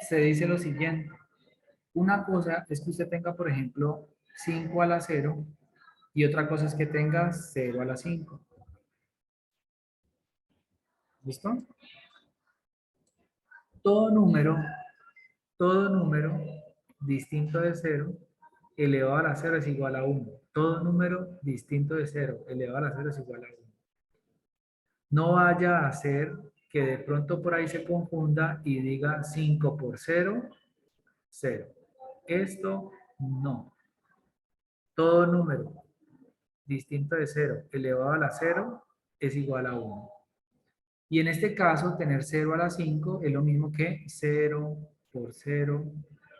se dice lo siguiente. Una cosa es que usted tenga, por ejemplo, 5 a la 0 y otra cosa es que tenga 0 a la 5. ¿Listo? Todo número, todo número distinto de 0 elevado a la 0 es igual a 1. Todo número distinto de 0 elevado a la 0 es igual a 1. No vaya a ser que de pronto por ahí se confunda y diga 5 por 0, 0. Esto no. Todo número distinto de 0 elevado a la 0 es igual a 1. Y en este caso, tener 0 a la 5 es lo mismo que 0 por 0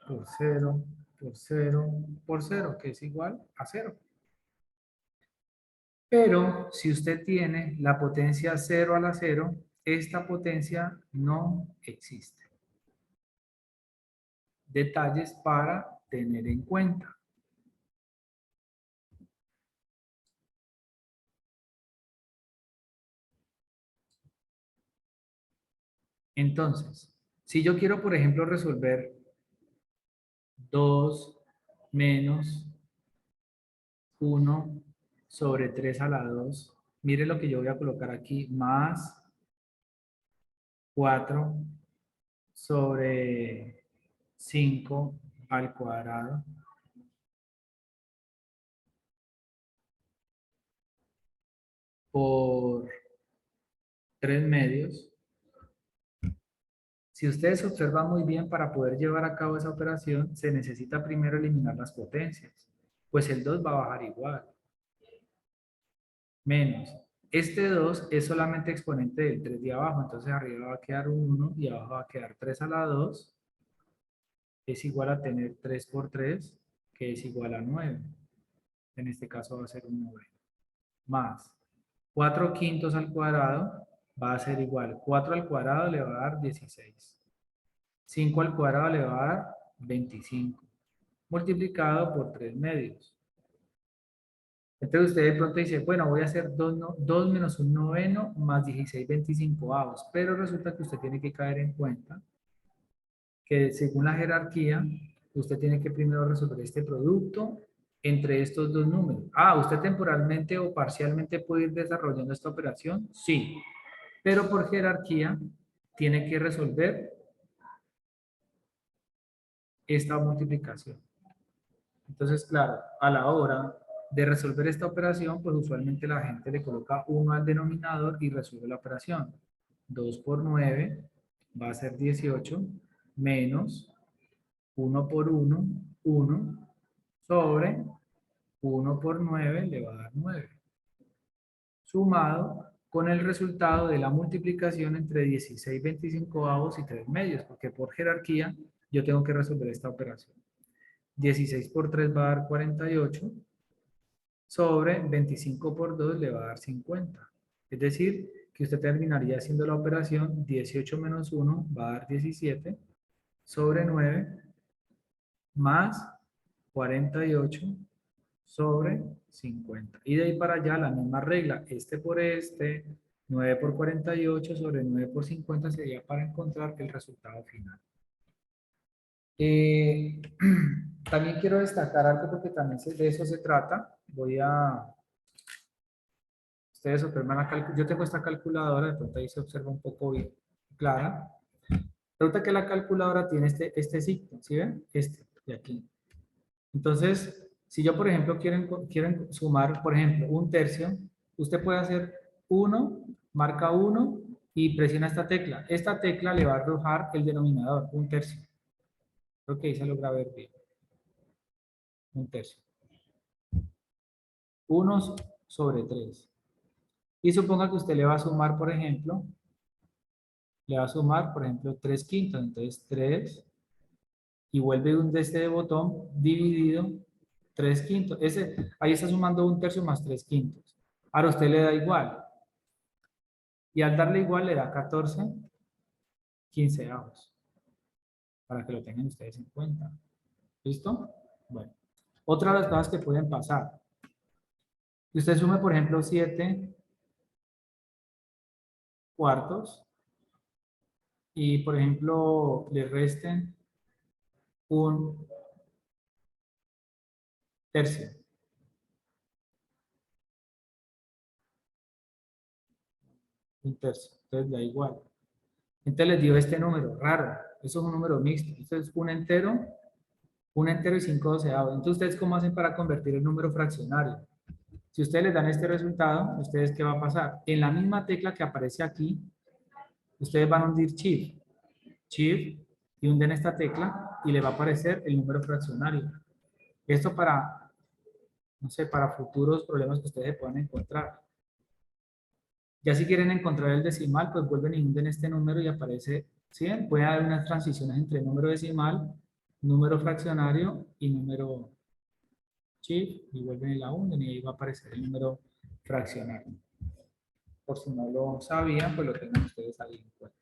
por 0 por 0 por 0, que es igual a 0. Pero si usted tiene la potencia 0 a la 0, esta potencia no existe. Detalles para tener en cuenta. Entonces, si yo quiero, por ejemplo, resolver 2 menos 1/3 a la 2, mire lo que yo voy a colocar aquí, más 4/5 al cuadrado por 3 medios. Si ustedes observan muy bien, para poder llevar a cabo esa operación, se necesita primero eliminar las potencias, pues el 2 va a bajar igual, menos. Este 2 es solamente exponente del 3 de abajo, entonces arriba va a quedar un 1 y abajo va a quedar 3 a la 2, es igual a tener 3 por 3, que es igual a 9. En este caso va a ser un 9. Más 4/5 al cuadrado va a ser igual. 4 al cuadrado le va a dar 16. 5 al cuadrado le va a dar 25. Multiplicado por 3 medios. Entonces usted de pronto dice, bueno, voy a hacer 2 menos un noveno más 16/25. Pero resulta que usted tiene que caer en cuenta que según la jerarquía, usted tiene que primero resolver este producto entre estos dos números. ¿Usted temporalmente o parcialmente puede ir desarrollando esta operación? Sí, pero por jerarquía tiene que resolver esta multiplicación. Entonces, claro, a la hora de resolver esta operación, pues usualmente la gente le coloca 1 al denominador y resuelve la operación. 2 por 9 va a ser 18, menos 1 por 1, 1, sobre 1 por 9 le va a dar 9. Sumado con el resultado de la multiplicación entre 16/25 y 3 medios, porque por jerarquía yo tengo que resolver esta operación. 16 por 3 va a dar 48, sobre 25 por 2 le va a dar 50. Es decir, que usted terminaría haciendo la operación 18 menos 1 va a dar 17, sobre 9, más 48 sobre 50. Y de ahí para allá la misma regla, este por este, 9 por 48 sobre 9 por 50 sería para encontrar el resultado final. Eh, también quiero destacar algo porque también de eso se trata. Ustedes observan yo tengo esta calculadora, de pronto ahí se observa un poco bien clara. Resulta que la calculadora tiene este signo, ¿sí ven? Este de aquí. Entonces, si yo, por ejemplo, quiero sumar, por ejemplo, 1/3, usted puede hacer 1, marca 1 y presiona esta tecla. Esta tecla le va a arrojar el denominador, 1/3. Creo que ahí se logra ver bien. 1/3. 1 sobre 3. Y suponga que usted le va a sumar, por ejemplo, 3 quintos. Entonces, 3 y vuelve de este botón dividido 3 quintos. Ahí está sumando 1/3 más 3 quintos. Ahora usted le da igual. Y al darle igual le da 14/15. Para que lo tengan ustedes en cuenta. ¿Listo? Bueno. Otra de las cosas que pueden pasar. Si usted sume, por ejemplo, 7 cuartos y, por ejemplo, le resten 1/3. 1/3. Entonces da igual. Entonces les dio este número raro. Eso es un número mixto. Esto es un entero y 5/12. Entonces, ¿ustedes cómo hacen para convertir el número fraccionario? Si ustedes les dan este resultado, ¿ustedes qué va a pasar? En la misma tecla que aparece aquí, ustedes van a hundir Shift, Shift, y hunden esta tecla y le va a aparecer el número fraccionario. Esto para, no sé, para futuros problemas que ustedes puedan encontrar. Ya si quieren encontrar el decimal, pues vuelven y hunden este número y aparece, ¿sí? Puede haber unas transiciones entre número decimal, número fraccionario y número Shift, y vuelven y la hunden y ahí va a aparecer el número fraccionario. Por si no lo sabían, pues lo tengan ustedes ahí en cuenta.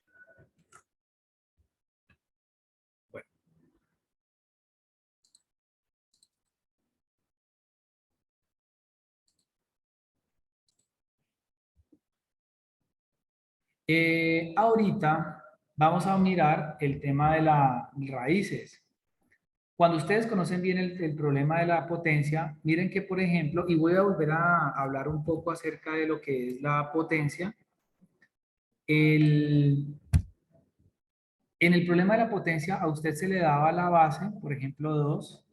Bueno. Ahorita vamos a mirar el tema de las raíces. Cuando ustedes conocen bien el problema de la potencia, miren que, por ejemplo, y voy a volver a hablar un poco acerca de lo que es la potencia. En el problema de la potencia, a usted se le daba la base, por ejemplo, 2,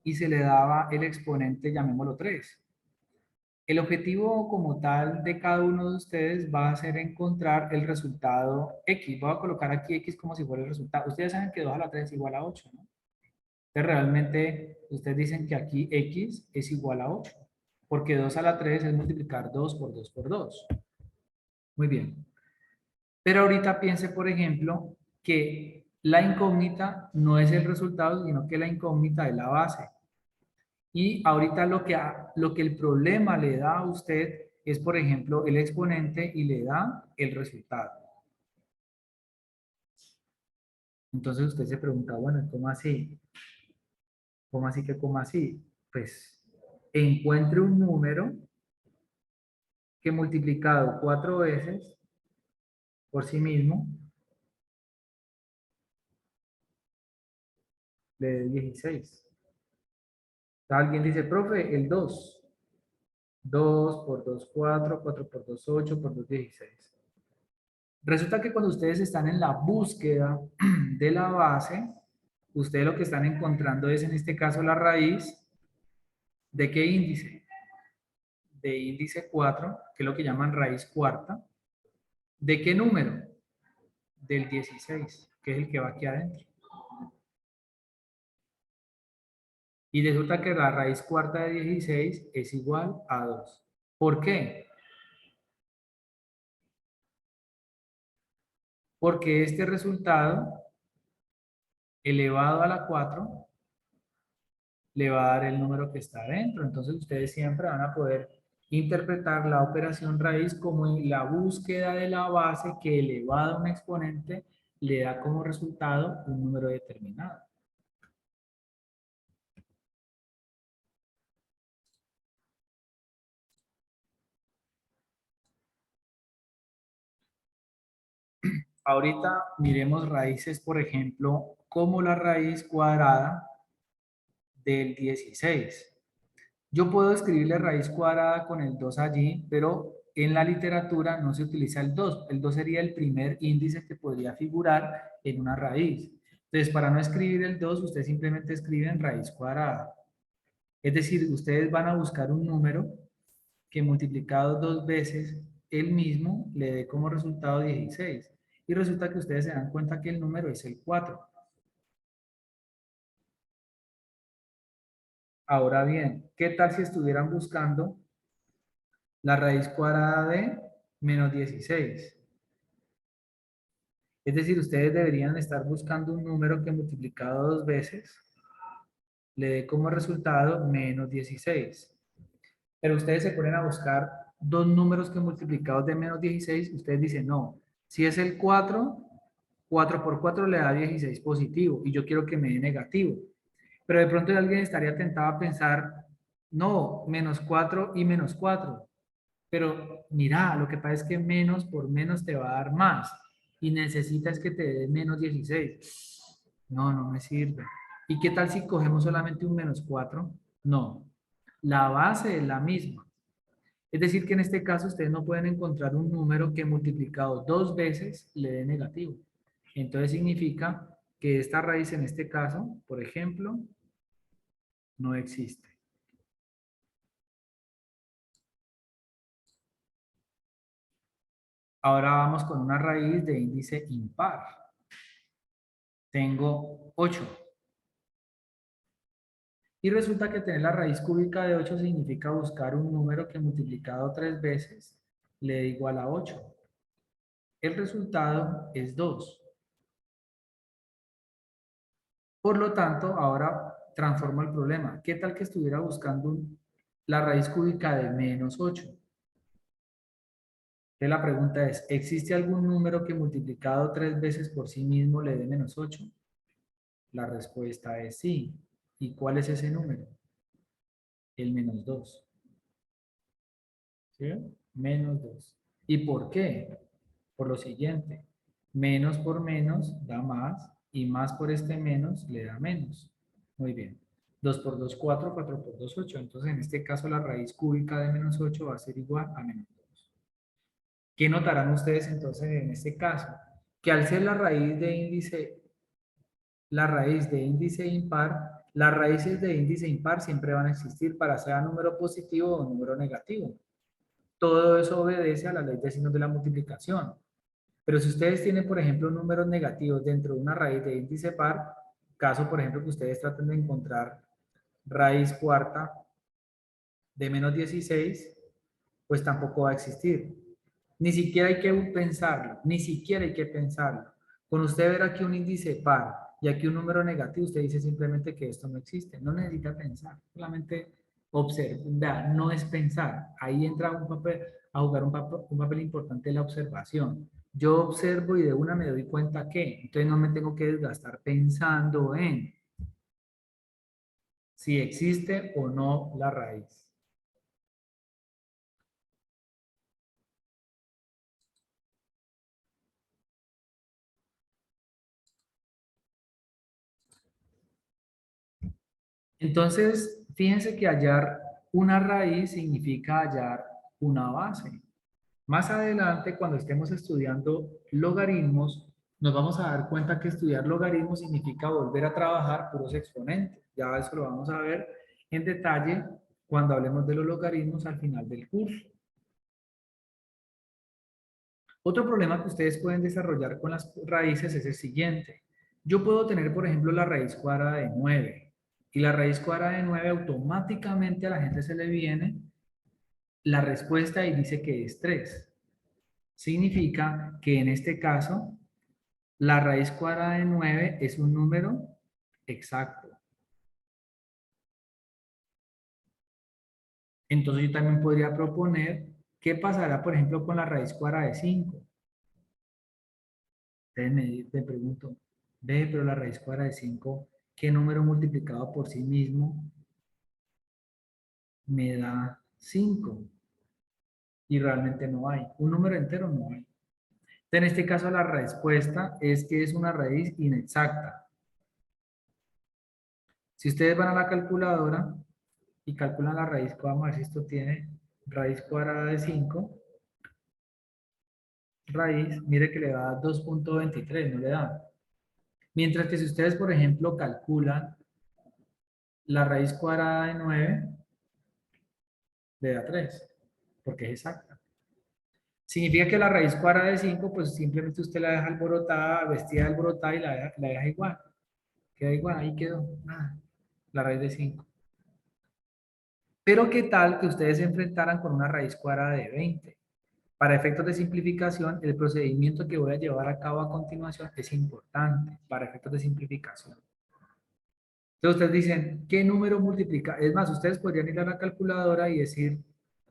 y se le daba el exponente, llamémoslo 3. El objetivo como tal de cada uno de ustedes va a ser encontrar el resultado X. Voy a colocar aquí X como si fuera el resultado. Ustedes saben que 2 a la 3 es igual a 8, ¿no? Entonces realmente ustedes dicen que aquí X es igual a 8, porque 2 a la 3 es multiplicar 2 por 2 por 2. Muy bien. Pero ahorita piense, por ejemplo, que la incógnita no es el resultado, sino que la incógnita es la base. Y ahorita lo que el problema le da a usted es, por ejemplo, el exponente y le da el resultado. Entonces usted se pregunta, bueno, ¿cómo así? ¿Cómo así que cómo así? Pues encuentre un número que multiplicado 4 veces por sí mismo le dé 16. Alguien dice, profe, el 2. 2 por 2, 4, 4 por 2, 8, por 2, 16. Resulta que cuando ustedes están en la búsqueda de la base, ustedes lo que están encontrando es, en este caso, la raíz de qué índice? De índice 4, que es lo que llaman raíz cuarta. ¿De qué número? Del 16, que es el que va aquí adentro. Y resulta que la raíz cuarta de 16 es igual a 2. ¿Por qué? Porque este resultado elevado a la 4 le va a dar el número que está adentro. Entonces ustedes siempre van a poder interpretar la operación raíz como la búsqueda de la base que elevado a un exponente le da como resultado un número determinado. Ahorita miremos raíces, por ejemplo, como la raíz cuadrada del 16. Yo puedo escribirle raíz cuadrada con el 2 allí, pero en la literatura no se utiliza el 2. El 2 sería el primer índice que podría figurar en una raíz. Entonces, para no escribir el 2, usted simplemente escriben raíz cuadrada. Es decir, ustedes van a buscar un número que multiplicado 2 veces el mismo le dé como resultado 16. Y resulta que ustedes se dan cuenta que el número es el 4. Ahora bien, ¿qué tal si estuvieran buscando la raíz cuadrada de menos 16? Es decir, ustedes deberían estar buscando un número que multiplicado 2 veces le dé como resultado menos 16. Pero ustedes se ponen a buscar dos números que multiplicados de menos 16, ustedes dicen, no, si es el 4, 4 por 4 le da 16 positivo y yo quiero que me dé negativo. Pero de pronto alguien estaría tentado a pensar, no, menos 4 y menos 4. Pero mira, lo que pasa es que menos por menos te va a dar más y necesitas que te dé menos 16. No, no me sirve. ¿Y qué tal si cogemos solamente un menos 4? No, la base es la misma. Es decir, que en este caso ustedes no pueden encontrar un número que multiplicado 2 veces le dé negativo. Entonces significa que esta raíz en este caso, por ejemplo, no existe. Ahora vamos con una raíz de índice impar. Tengo 8. Y resulta que tener la raíz cúbica de 8 significa buscar un número que multiplicado 3 veces le dé igual a 8. El resultado es 2. Por lo tanto, ahora transformo el problema. ¿Qué tal que estuviera buscando la raíz cúbica de menos 8? Entonces la pregunta es, ¿existe algún número que multiplicado 3 veces por sí mismo le dé menos 8? La respuesta es sí. ¿Y cuál es ese número? El menos 2. ¿Sí? Menos 2. ¿Y por qué? Por lo siguiente. Menos por menos da más y más por este menos le da menos. Muy bien. 2 por 2, 4, 4 por 2, 8. Entonces, en este caso, la raíz cúbica de menos 8 va a ser igual a menos 2. ¿Qué notarán ustedes entonces en este caso? Que al ser la raíz de índice impar, las raíces de índice impar siempre van a existir para sea número positivo o número negativo. Todo eso obedece a la ley de signos de la multiplicación. Pero si ustedes tienen, por ejemplo, números negativos dentro de una raíz de índice par, caso, por ejemplo, que ustedes traten de encontrar raíz cuarta de menos 16, pues tampoco va a existir. Ni siquiera hay que pensarlo, ni siquiera hay que pensarlo. Con usted ver aquí un índice par y aquí un número negativo, usted dice simplemente que esto no existe. No necesita pensar, solamente observa, no es pensar. Ahí entra a jugar un papel importante la observación. Yo observo y de una me doy cuenta que, entonces no me tengo que desgastar pensando en si existe o no la raíz. Entonces, fíjense que hallar una raíz significa hallar una base. Más adelante, cuando estemos estudiando logaritmos, nos vamos a dar cuenta que estudiar logaritmos significa volver a trabajar puros exponentes. Ya eso lo vamos a ver en detalle cuando hablemos de los logaritmos al final del curso. Otro problema que ustedes pueden desarrollar con las raíces es el siguiente. Yo puedo tener, por ejemplo, la raíz cuadrada de 9 y la raíz cuadrada de 9 automáticamente a la gente se le viene la respuesta y dice que es 3. Significa que en este caso la raíz cuadrada de 9 es un número exacto. Entonces yo también podría proponer qué pasará, por ejemplo, con la raíz cuadrada de 5. Entonces me pregunto, ve, pero la raíz cuadrada de 5, ¿qué número multiplicado por sí mismo me da 5? Y realmente no hay. Un número entero no hay. En este caso la respuesta es que es una raíz inexacta. Si ustedes van a la calculadora y calculan la raíz, vamos a ver si esto tiene raíz cuadrada de 5, raíz, mire que le da 2.23, no le da. Mientras que si ustedes, por ejemplo, calculan la raíz cuadrada de 9, le da 3, porque es exacta. Significa que la raíz cuadrada de 5, pues simplemente usted la deja alborotada, vestida alborotada y la deja igual. Queda igual, ahí quedó. Nada, la raíz de 5. Pero ¿qué tal que ustedes se enfrentaran con una raíz cuadrada de 20? Para efectos de simplificación, el procedimiento que voy a llevar a cabo a continuación es importante para efectos de simplificación. Entonces ustedes dicen, ¿qué número multiplica? Es más, ustedes podrían ir a la calculadora y decir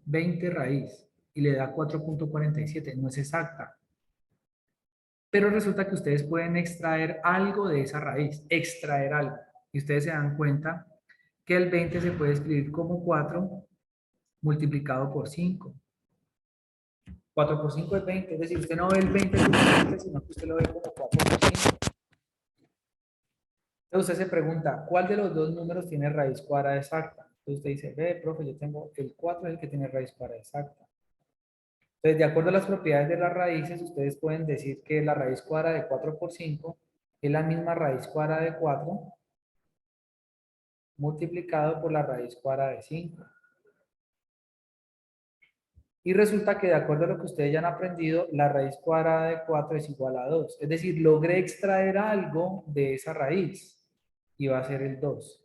20 raíz y le da 4.47. No es exacta. Pero resulta que ustedes pueden extraer algo de esa raíz, extraer algo. Y ustedes se dan cuenta que el 20 se puede escribir como 4 multiplicado por 5. 4 por 5 es 20, es decir, usted no ve el 20 como 20, sino que usted lo ve como 4 por 5. Entonces usted se pregunta, ¿cuál de los dos números tiene raíz cuadrada exacta? Entonces usted dice, ve, profe, yo tengo el 4 es el que tiene raíz cuadrada exacta. Entonces, de acuerdo a las propiedades de las raíces, ustedes pueden decir que la raíz cuadrada de 4 por 5 es la misma raíz cuadrada de 4 multiplicado por la raíz cuadrada de 5. Y resulta que de acuerdo a lo que ustedes ya han aprendido, la raíz cuadrada de 4 es igual a 2. Es decir, logré extraer algo de esa raíz y va a ser el 2.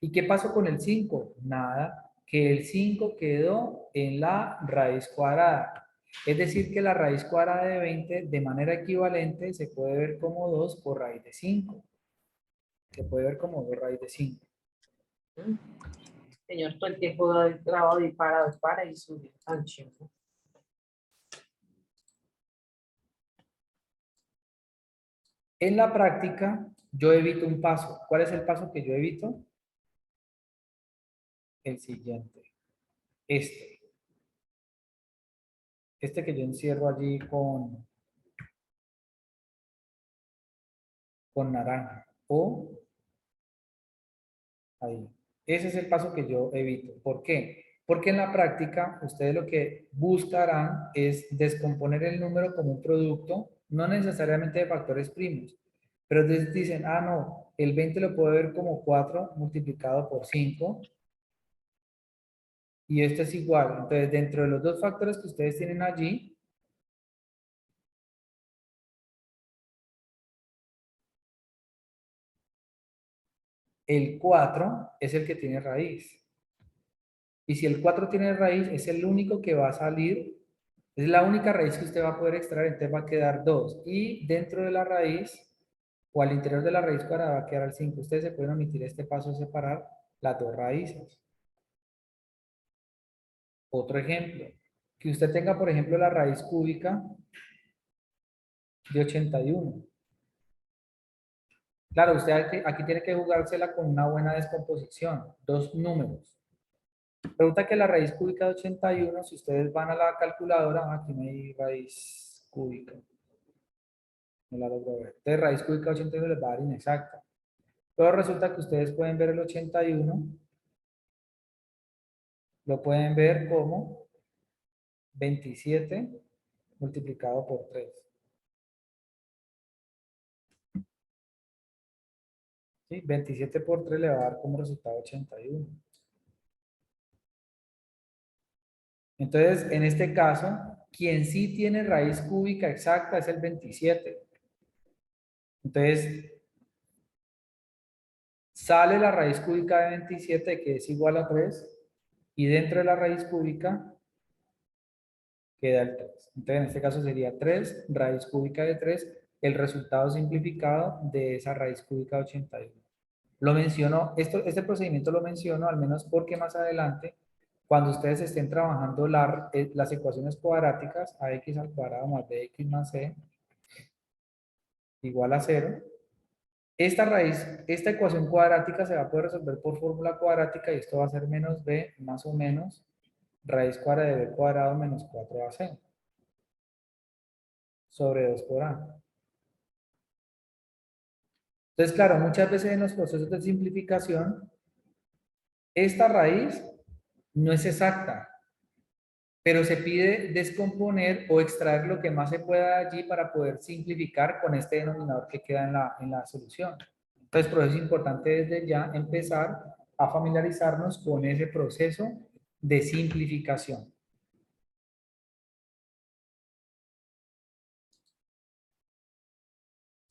¿Y qué pasó con el 5? Nada, que el 5 quedó en la raíz cuadrada. Es decir, que la raíz cuadrada de 20 de manera equivalente se puede ver como 2 por raíz de 5. Se puede ver como 2 raíz de 5. Señor, todo el tiempo grabado y para y subir tan chingo. En la práctica, yo evito un paso. ¿Cuál es el paso que yo evito? El siguiente. Este. Este que yo encierro allí con con naranja o ahí. Ese es el paso que yo evito. ¿Por qué? Porque en la práctica ustedes lo que buscarán es descomponer el número como un producto, no necesariamente de factores primos, pero entonces dicen, ah, no, el 20 lo puedo ver como 4 multiplicado por 5 y esto es igual. Entonces, dentro de los dos factores que ustedes tienen allí, el 4 es el que tiene raíz. Y si el 4 tiene raíz, es el único que va a salir, es la única raíz que usted va a poder extraer, entonces va a quedar 2. Y dentro de la raíz, o al interior de la raíz cuadrada, va a quedar el 5. Ustedes se pueden omitir este paso de separar las dos raíces. Otro ejemplo, que usted tenga, por ejemplo, la raíz cúbica de 81. Claro, usted aquí tiene que jugársela con una buena descomposición, dos números. Resulta que la raíz cúbica de 81, si ustedes van a la calculadora, aquí no hay raíz cúbica. No la logro ver. Entonces, raíz cúbica de 81 les va a dar inexacta. Pero resulta que ustedes pueden ver el 81, lo pueden ver como 27 multiplicado por 3. ¿Sí? 27 por 3 le va a dar como resultado 81. Entonces, en este caso, quien sí tiene raíz cúbica exacta es el 27. Entonces, sale la raíz cúbica de 27, que es igual a 3, y dentro de la raíz cúbica queda el 3. Entonces, en este caso sería 3, raíz cúbica de 3, el resultado simplificado de esa raíz cúbica de 81. Lo menciono, este procedimiento lo menciono al menos porque más adelante, cuando ustedes estén trabajando las ecuaciones cuadráticas, ax al cuadrado más bx más c igual a 0, esta ecuación cuadrática se va a poder resolver por fórmula cuadrática y esto va a ser menos b más o menos raíz cuadrada de b cuadrado menos 4ac sobre 2 por a. Entonces, claro, muchas veces en los procesos de simplificación, esta raíz no es exacta, pero se pide descomponer o extraer lo que más se pueda allí para poder simplificar con este denominador que queda en la solución. Entonces, por eso es importante desde ya empezar a familiarizarnos con ese proceso de simplificación.